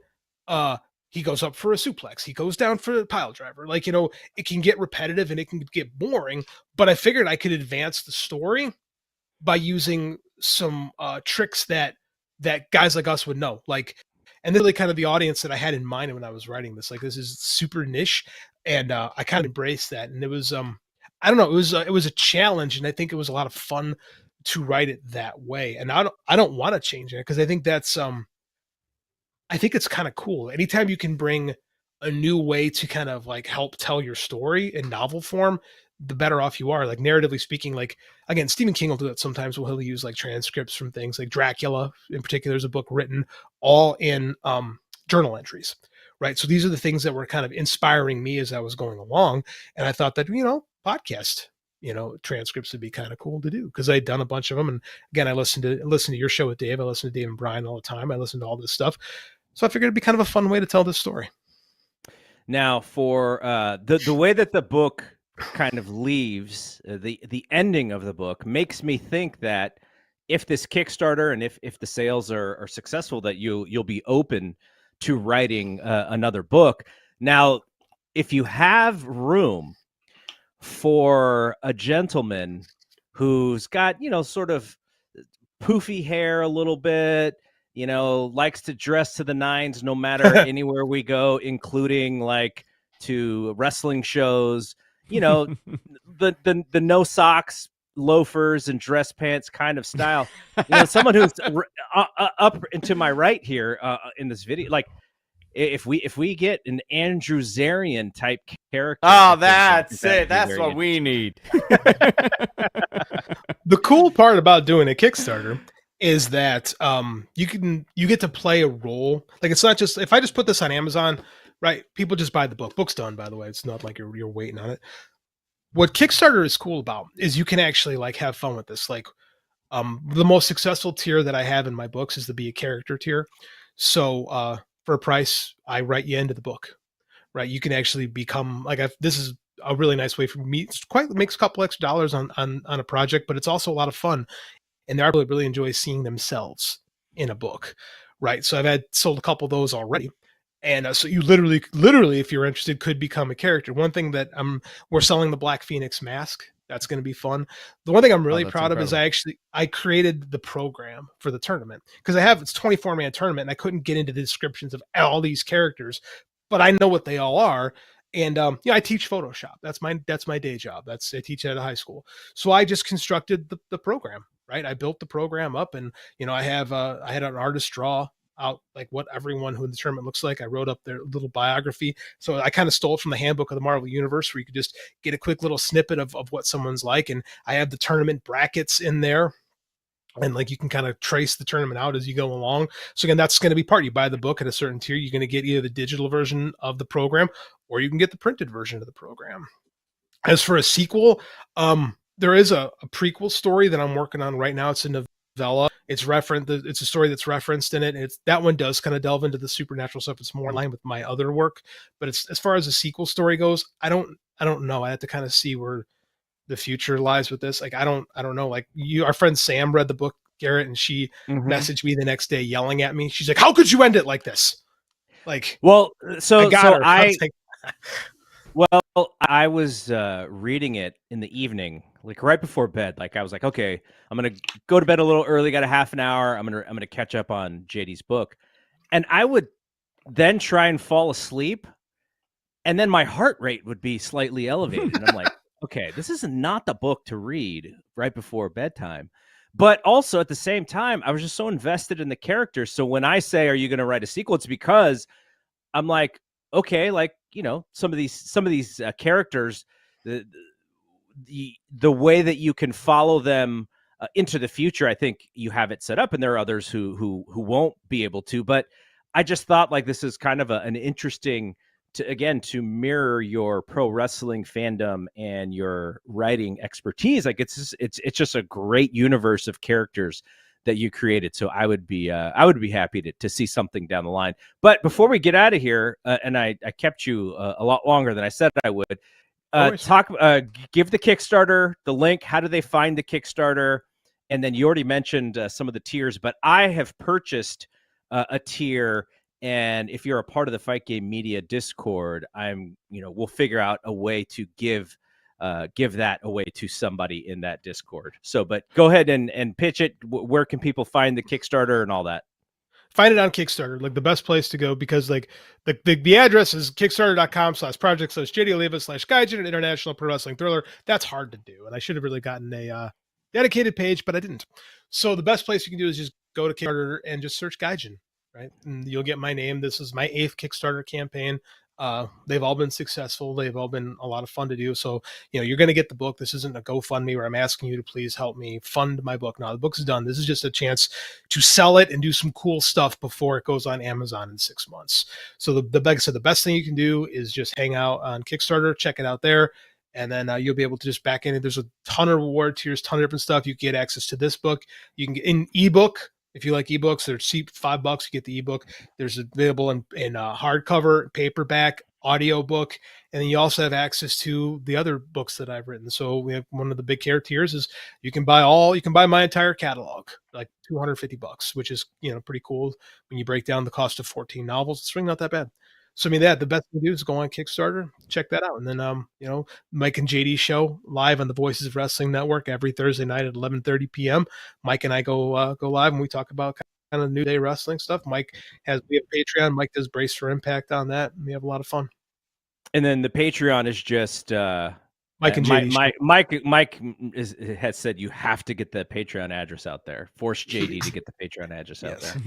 C: he goes up for a suplex, he goes down for a pile driver. Like, you know, it can get repetitive and it can get boring, but I figured I could advance the story by using some tricks that guys like us would know. Like, and then really kind of the audience that I had in mind when I was writing this, like, this is super niche, and I kind of embraced that. And it was, I don't know, it was a challenge, and I think it was a lot of fun to write it that way. And I don't want to change it, because I think that's, I think it's kind of cool. Anytime you can bring a new way to kind of like help tell your story in novel form, the better off you are. Like, narratively speaking, like, again, Stephen King will do that sometimes. He'll use like transcripts from things like Dracula in particular. There's a book written all in journal entries, right? So these are the things that were kind of inspiring me as I was going along. And I thought that, you know, podcast, you know, transcripts would be kind of cool to do, because I'd done a bunch of them. And again, I listened to your show with Dave. I listen to Dave and Brian all the time. I listen to all this stuff. So I figured it'd be kind of a fun way to tell this story.
A: Now, for the way that the book kind of leaves, the ending of the book makes me think that if this Kickstarter and if the sales are successful, that you'll be open to writing another book. Now, if you have room for a gentleman who's got, you know, sort of poofy hair a little bit, you know, likes to dress to the nines no matter anywhere we go, including like to wrestling shows, you know, the no socks, loafers, and dress pants kind of style. You know, someone who's up into my right here in this video, like if we get an Andrew Zarian type character.
B: Oh, that's it. That's what we need.
C: The cool part about doing a Kickstarter is that you get to play a role. Like, it's not just, if I just put this on Amazon, right, people just buy the book. Book's done, by the way. It's not like you're waiting on it. What Kickstarter is cool about is you can actually like have fun with this. Like, the most successful tier that I have in my books is the Be a Character tier. So for a price, I write you into the book, right? You can actually become like, this is a really nice way for me. It makes a couple extra dollars on a project, but it's also a lot of fun. And they're really enjoy seeing themselves in a book, right? So I've sold a couple of those already. And so you literally, if you're interested, could become a character. One thing that we're selling the Black Phoenix mask. That's going to be fun. The one thing I'm really proud of is I created the program for the tournament, because it's 24-man tournament, and I couldn't get into the descriptions of all these characters, but I know what they all are. And I teach Photoshop. That's my day job. I teach at a high school. So I just constructed the program, right? I built the program up, and you know, I had an artist draw out like what everyone who in the tournament looks like. I wrote up their little biography. So I kind of stole it from the handbook of the Marvel Universe, where you could just get a quick little snippet of what someone's like. And I have the tournament brackets in there. And like, you can kind of trace the tournament out as you go along. So again, that's going to be part. You buy the book at a certain tier, you're going to get either the digital version of the program, or you can get the printed version of the program. As for a sequel, there is a prequel story that I'm working on right now. It's a novella. It's a story that's referenced in it. That one does kind of delve into the supernatural stuff. It's more in line with my other work. But it's, as far as a sequel story goes, I don't know. I have to kind of see where the future lies with this. Like, I don't know. Like, our friend Sam read the book, Garrett, and she messaged me the next day yelling at me. She's like, "How could you end it like this?" Like,
A: well, I I was reading it in the evening, like right before bed. Like I was like, okay, I'm gonna go to bed a little early. Got a half an hour. I'm gonna catch up on JD's book, and I would then try and fall asleep, and then my heart rate would be slightly elevated, and I'm like, okay, this is not the book to read right before bedtime. But also at the same time, I was just so invested in the characters. So when I say, "Are you going to write a sequel?" It's because I'm like, okay, like, you know, some of these characters, the, the way that you can follow them into the future, I think you have it set up, and there are others who won't be able to. But I just thought like this is kind of an interesting to mirror your pro wrestling fandom and your writing expertise. Like it's just a great universe of characters that you created. So I would be happy to see something down the line. But before we get out of here, and I kept you a lot longer than I said I would, give the Kickstarter the link. How do they find the Kickstarter? And then you already mentioned some of the tiers, but I have purchased a tier. And if you're a part of the Fight Game Media Discord, we'll figure out a way to give that away to somebody in that Discord. So, but go ahead and pitch it. Where can people find the Kickstarter and all that?
C: Find it on Kickstarter, like the best place to go, because like the address is kickstarter.com/project/JD Oliva/Gaijin, an international pro wrestling thriller. That's hard to do. And I should have really gotten a dedicated page, but I didn't. So the best place you can do is just go to Kickstarter and just search Gaijin, right? And you'll get my name. This is my 8th Kickstarter campaign. They've all been successful. They've all been a lot of fun to do. So, you're going to get the book. This isn't a GoFundMe where I'm asking you to please help me fund my book. No, the book's done. This is just a chance to sell it and do some cool stuff before it goes on Amazon in 6 months. So like I said, the best thing you can do is just hang out on Kickstarter, check it out there. And then you'll be able to just back in it. There's a ton of reward tiers, ton of different stuff. You get access to this book. You can get in ebook. If you like ebooks, they're cheap, $5. You get the ebook. There's available in hardcover, paperback, audio book, and then you also have access to the other books that I've written. So we have one of the big tiers is you can buy my entire catalog, like $250, which is pretty cool when you break down the cost of 14 novels. It's really not that bad. So the best thing to do is go on Kickstarter, check that out, and then Mike and JD show live on the Voices of Wrestling Network every Thursday night at 11:30 p.m. Mike and I go live and we talk about kind of New Day wrestling stuff. We have Patreon. Mike does Brace for Impact on that, and we have a lot of fun.
A: And then the Patreon is just
C: Mike and JD.
A: Mike has said you have to get the Patreon address out there. Force JD to get the Patreon address out there.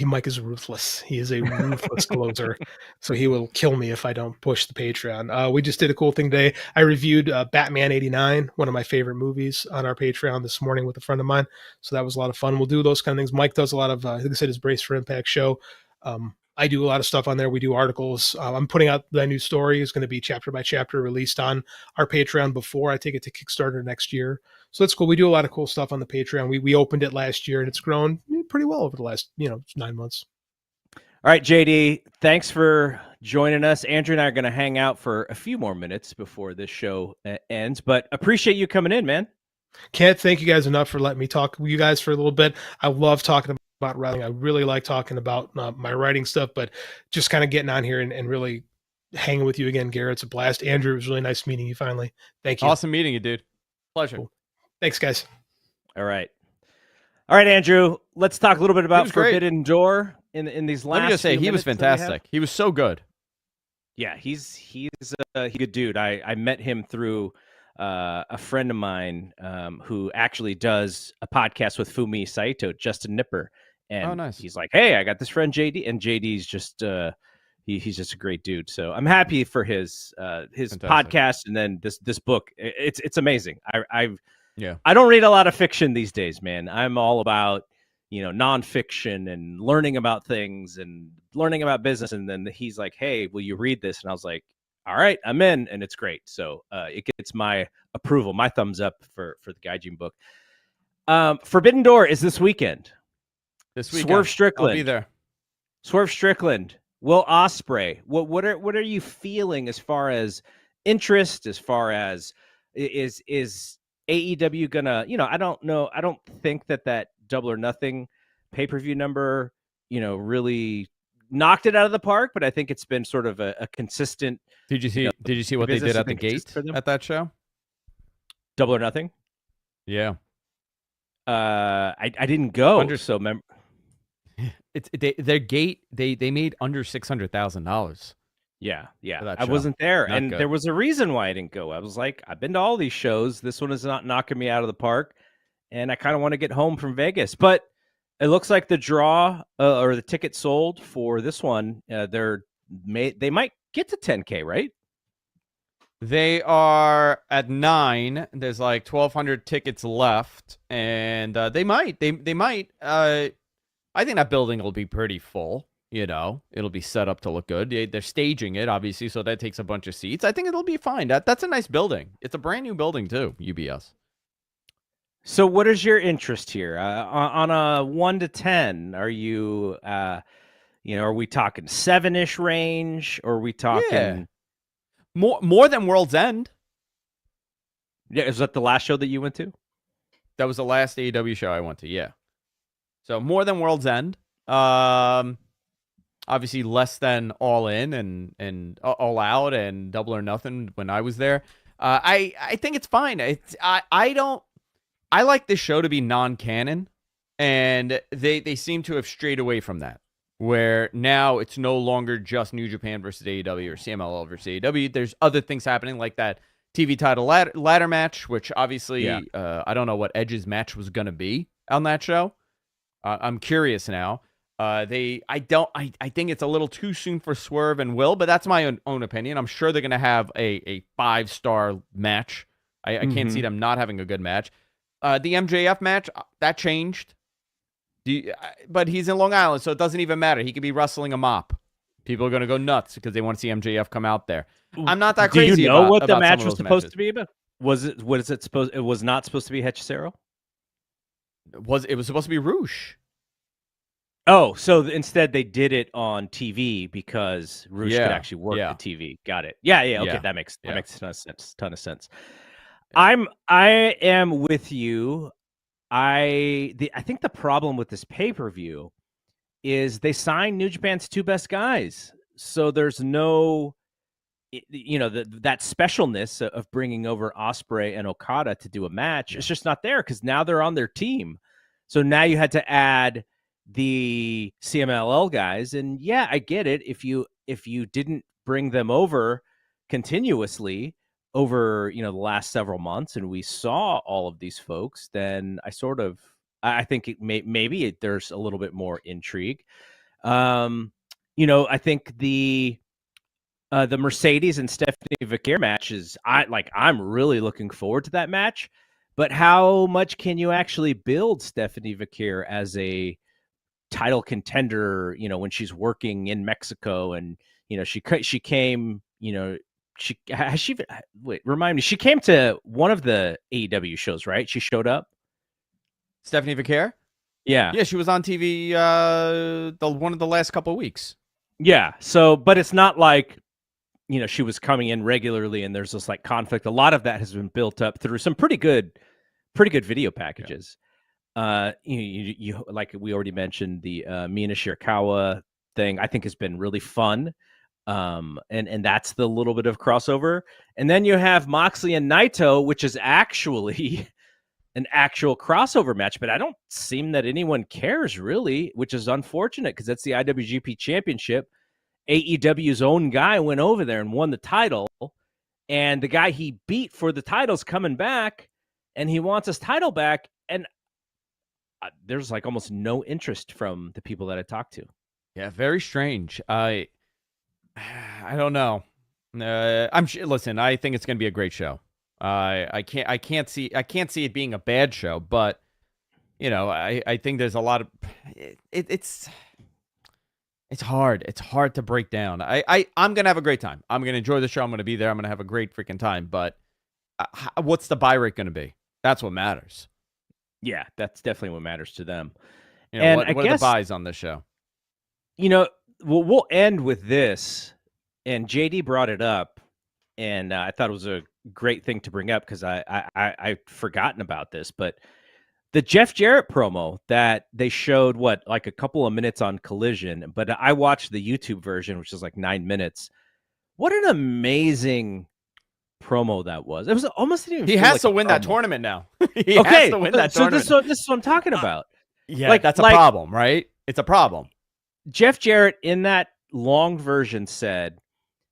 C: Mike is ruthless. He is a ruthless closer. So he will kill me if I don't push the Patreon. We just did a cool thing today. I reviewed Batman 89, one of my favorite movies, on our Patreon this morning with a friend of mine. So that was a lot of fun. We'll do those kind of things. Mike does a lot of, like I said, his Brace for Impact show. I do a lot of stuff on there. We do articles. I'm putting out the new story. It's going to be chapter by chapter released on our Patreon before I take it to Kickstarter next year. So that's cool. We do a lot of cool stuff on the Patreon. We opened it last year and it's grown pretty well over the last 9 months.
A: All right, JD, thanks for joining us. Andrew and I are going to hang out for a few more minutes before this show ends, but appreciate you coming in, man.
C: Can't thank you guys enough for letting me talk with you guys for a little bit. I love talking about wrestling. I really like talking about my writing stuff, but just kind of getting on here and really hanging with you again, Garrett. It's a blast. Andrew, it was really nice meeting you finally. Thank you.
B: Awesome meeting you, dude. Pleasure. Cool.
C: Thanks, guys.
A: All right, Andrew. Let's talk a little bit about Forbidden Door in these last.
B: Let me just say, he was fantastic. He was so good.
A: Yeah, he's a good dude. I met him through a friend of mine who actually does a podcast with Fumi Saito, Justin Nipper. And
B: nice.
A: He's like, hey, I got this friend JD, and JD's just he's just a great dude. So I'm happy for his podcast, and then this book. It's amazing. I don't read a lot of fiction these days, man. I'm all about nonfiction and learning about things and learning about business. And then he's like, hey, will you read this? And I was like, all right, I'm in, and it's great. So it gets my approval, my thumbs up for the Gaijin book. Forbidden Door is this weekend.
B: This weekend,
A: Swerve Strickland.
B: I'll be there.
A: Swerve Strickland, Will Ospreay. What are you feeling as far as interest? As far as is AEW gonna? I don't know. I don't think that Double or Nothing pay-per-view number really knocked it out of the park, but I think it's been sort of a consistent.
B: Did you see what they did at the gate at that show?
A: Double or Nothing.
B: Yeah.
A: I didn't go. So
B: their gate. They made under $600,000.
A: Yeah. I wasn't there, and there was a reason why I didn't go. I was like, I've been to all these shows. This one is not knocking me out of the park, and I kind of want to get home from Vegas. But it looks like the draw or the ticket sold for this one. They might get to 10K, right?
B: They are at 9. There's like 1,200 tickets left, and they might. I think that building will be pretty full. It'll be set up to look good. They're staging it, obviously, so that takes a bunch of seats. I think it'll be fine. That's a nice building. It's a brand new building too, UBS.
A: So, what is your interest here? On a 1 to 10, are you, are we talking 7-ish range, or are we talking
B: more than World's End?
A: Yeah, is that the last show that you went to?
B: That was the last AEW show I went to. Yeah. So more than World's End. Obviously less than All In and All Out and Double or Nothing when I was there. I think it's fine. I like this show to be non-canon, and they seem to have strayed away from that, where now it's no longer just New Japan versus AEW or CMLL versus AEW. There's other things happening, like that TV title ladder match, which obviously I don't know what Edge's match was going to be on that show. I'm curious now. I think it's a little too soon for Swerve and Will, but that's my own opinion. I'm sure they're going to have a 5-star match. I can't see them not having a good match. The MJF match, that changed. But he's in Long Island, so it doesn't even matter. He could be wrestling a mop. People are going to go nuts because they want to see MJF come out there. I'm not that crazy.
A: Do you know
B: about,
A: what the
B: about
A: match was supposed to be about? It was not supposed to be Hechicero?
B: It was supposed to be Roosh.
A: Oh, so instead they did it on TV because Roosh could actually work the TV. Got it. Yeah. Okay, that makes a ton of sense. I am with you. I think the problem with this pay-per-view is they signed New Japan's 2 best guys, so there's no, that specialness of bringing over Ospreay and Okada to do a match. It's just not there because now they're on their team. So now you had to add the CMLL guys, and I get it. If you didn't bring them over continuously over the last several months, and we saw all of these folks, then I think maybe there's a little bit more intrigue. I think the Mercedes and Stephanie Vaquer match is I'm really looking forward to that match. But how much can you actually build Stephanie Vaquer as a title contender? When she's working in Mexico, and she came. Remind me. She came to one of the AEW shows, right? She showed up.
B: Stephanie Vaquer? Yeah, she was on TV one of the last couple of weeks.
A: Yeah. So, but it's not like she was coming in regularly and there's this conflict. A lot of that has been built up through some pretty good video packages. You like we already mentioned, the Mina Shirakawa thing, I think has been really fun. And that's the little bit of crossover. And then you have Moxley and Naito, which is actually an actual crossover match, but I don't seem that anyone cares really, which is unfortunate because that's the IWGP Championship. AEW's own guy went over there and won the title, and the guy he beat for the title's coming back, and he wants his title back, and there's almost no interest from the people that I talked to.
B: Yeah, very strange. I don't know. Listen, I think it's going to be a great show. I can't see it being a bad show, but I think there's a lot of it's hard to break down. I'm gonna have a great time. I'm gonna enjoy the show. I'm gonna be there. I'm gonna have a great freaking time. But what's the buy rate gonna be? That's what matters.
A: Yeah, that's definitely what matters to them.
B: And what are the buys on this show?
A: We'll end with this, and JD brought it up, and I thought it was a great thing to bring up because I'd forgotten about this. But the Jeff Jarrett promo that they showed, like a couple of minutes on Collision, but I watched the YouTube version, which is like 9 minutes. What an amazing promo that was. It was almost didn't even
B: He
A: feel
B: has
A: like
B: to
A: a
B: win that
A: promo.
B: tournament now. He has to win that tournament.
A: So this is what I'm talking about.
B: Yeah, that's a problem, right? It's a problem.
A: Jeff Jarrett in that long version said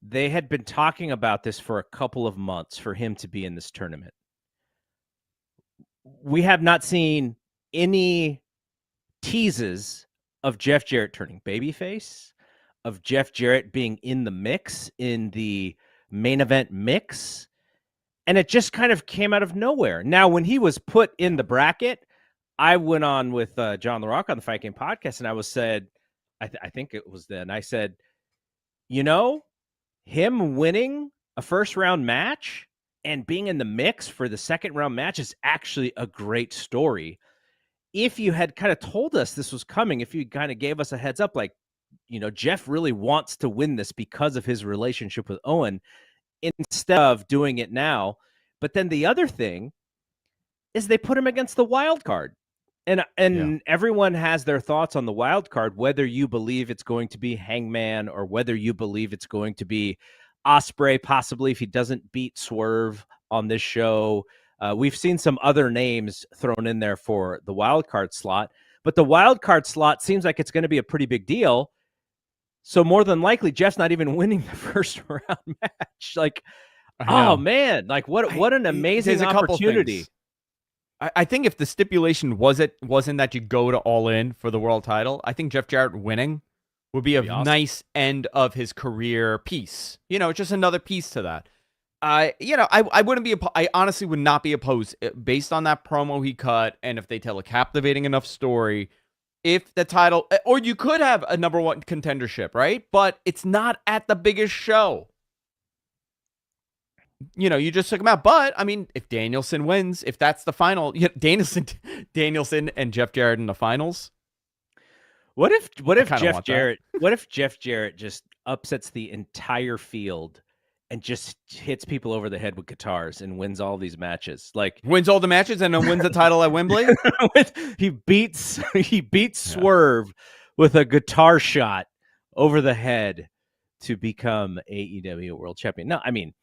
A: they had been talking about this for a couple of months for him to be in this tournament. We have not seen any teases of Jeff Jarrett turning babyface, of Jeff Jarrett being in the mix, in the main event mix. And it just kind of came out of nowhere. Now, when he was put in the bracket, I went on with John The Rock on the Fight Game podcast, and I think it was then, I said, him winning a first round match and being in the mix for the second round match is actually a great story. If you had kind of told us this was coming, if you kind of gave us a heads up, like, Jeff really wants to win this because of his relationship with Owen, instead of doing it now. But then the other thing is they put him against the wild card. And everyone has their thoughts on the wild card, whether you believe it's going to be Hangman or whether you believe it's going to be Ospreay, possibly if he doesn't beat Swerve on this show. We've seen some other names thrown in there for the wild card slot, but the wild card slot seems like it's going to be a pretty big deal. So more than likely, Jeff's not even winning the first round match. Like, oh man, like what an amazing opportunity.
B: I think if the stipulation wasn't that you go to All In for the world title, I think Jeff Jarrett winning would be a
A: awesome.
B: Nice end of his career piece. Just another piece to that. I wouldn't be. I honestly would not be opposed based on that promo he cut, and if they tell a captivating enough story. If the title, or you could have a number one contendership, right? But it's not at the biggest show. You just took him out. But I mean, if Danielson wins, if that's the final, Danielson and Jeff Jarrett in the finals.
A: What if Jeff Jarrett just upsets the entire field and just hits people over the head with guitars and wins all these matches? Like,
B: wins all the matches and then wins the title at Wembley?
A: He beats Swerve with a guitar shot over the head to become AEW World Champion. No, I mean,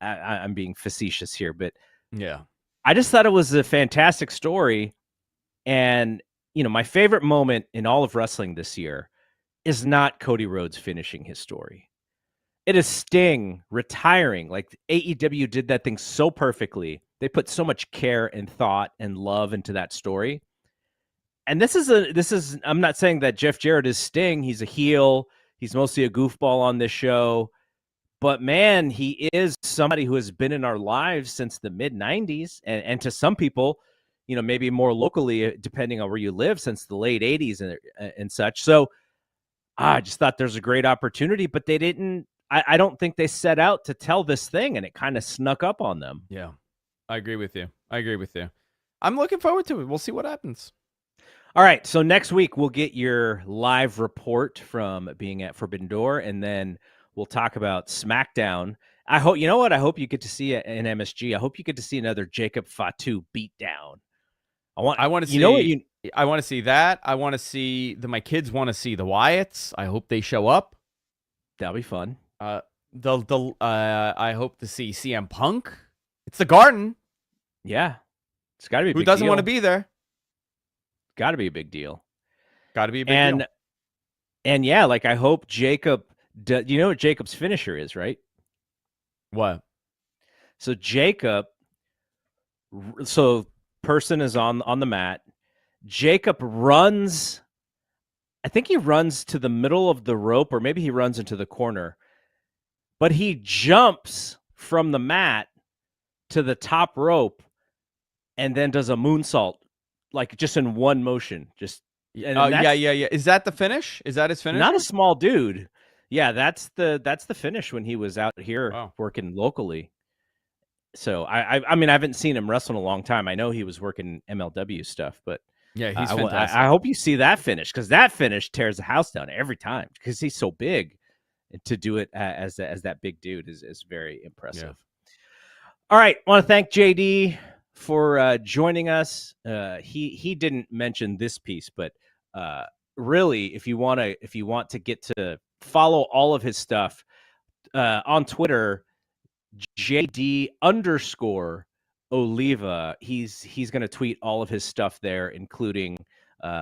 A: I'm being facetious here, but
B: yeah,
A: I just thought it was a fantastic story. And, my favorite moment in all of wrestling this year is not Cody Rhodes finishing his story. It is Sting retiring. Like, AEW did that thing so perfectly. They put so much care and thought and love into that story. And this is I'm not saying that Jeff Jarrett is Sting. He's a heel. He's mostly a goofball on this show. But man, he is somebody who has been in our lives since the mid 90s. And to some people, maybe more locally, depending on where you live, since the late 80s and such. So I just thought there's a great opportunity, but they didn't. I don't think they set out to tell this thing, and it kind of snuck up on them.
B: Yeah, I agree with you. I'm looking forward to it. We'll see what happens.
A: All right, so next week we'll get your live report from being at Forbidden Door, and then we'll talk about SmackDown. I hope I hope you get to see an MSG. I hope you get to see another Jacob Fatu beatdown. I want to see.
B: I want to see that. I want to see my kids want to see the Wyatts. I hope they show up.
A: That'll be fun.
B: I hope to see CM Punk. It's the Garden.
A: Yeah, it's got to be a big
B: Who doesn't
A: deal.
B: want to be there?
A: Got to be a big deal.
B: Got to be a big deal.
A: And yeah, like, I hope Jacob. You know what Jacob's finisher is, right?
B: What?
A: So Jacob. So person is on the mat. Jacob runs. I think he runs to the middle of the rope, or maybe he runs into the corner. But he jumps from the mat to the top rope and then does a moonsault, like just in one motion.
B: Yeah. Is that the finish? Is that his finish?
A: Not a small dude. Yeah, that's the finish when he was out here working locally. So I mean, I haven't seen him wrestle in a long time. I know he was working MLW stuff, but
B: yeah, he's fantastic.
A: I hope you see that finish, because that finish tears the house down every time, because he's so big. To do it as that big dude is very impressive. Yeah. All right, I want to thank JD for joining us. He didn't mention this piece, but really, if you want to get to follow all of his stuff on Twitter, JD_Oliva. He's going to tweet all of his stuff there, including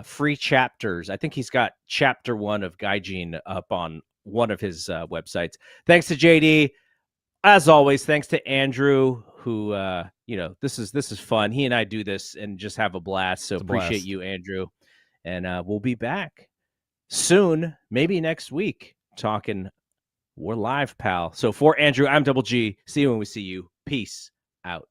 A: free chapters. I think he's got chapter 1 of Gaijin up on one of his websites. Thanks to JD. As always, thanks to Andrew, who this is fun. He and I do this and just have a blast. So appreciate you, Andrew. And we'll be back soon, maybe next week, talking We're Live, pal. So for Andrew, I'm Double G. See you when we see you. Peace out.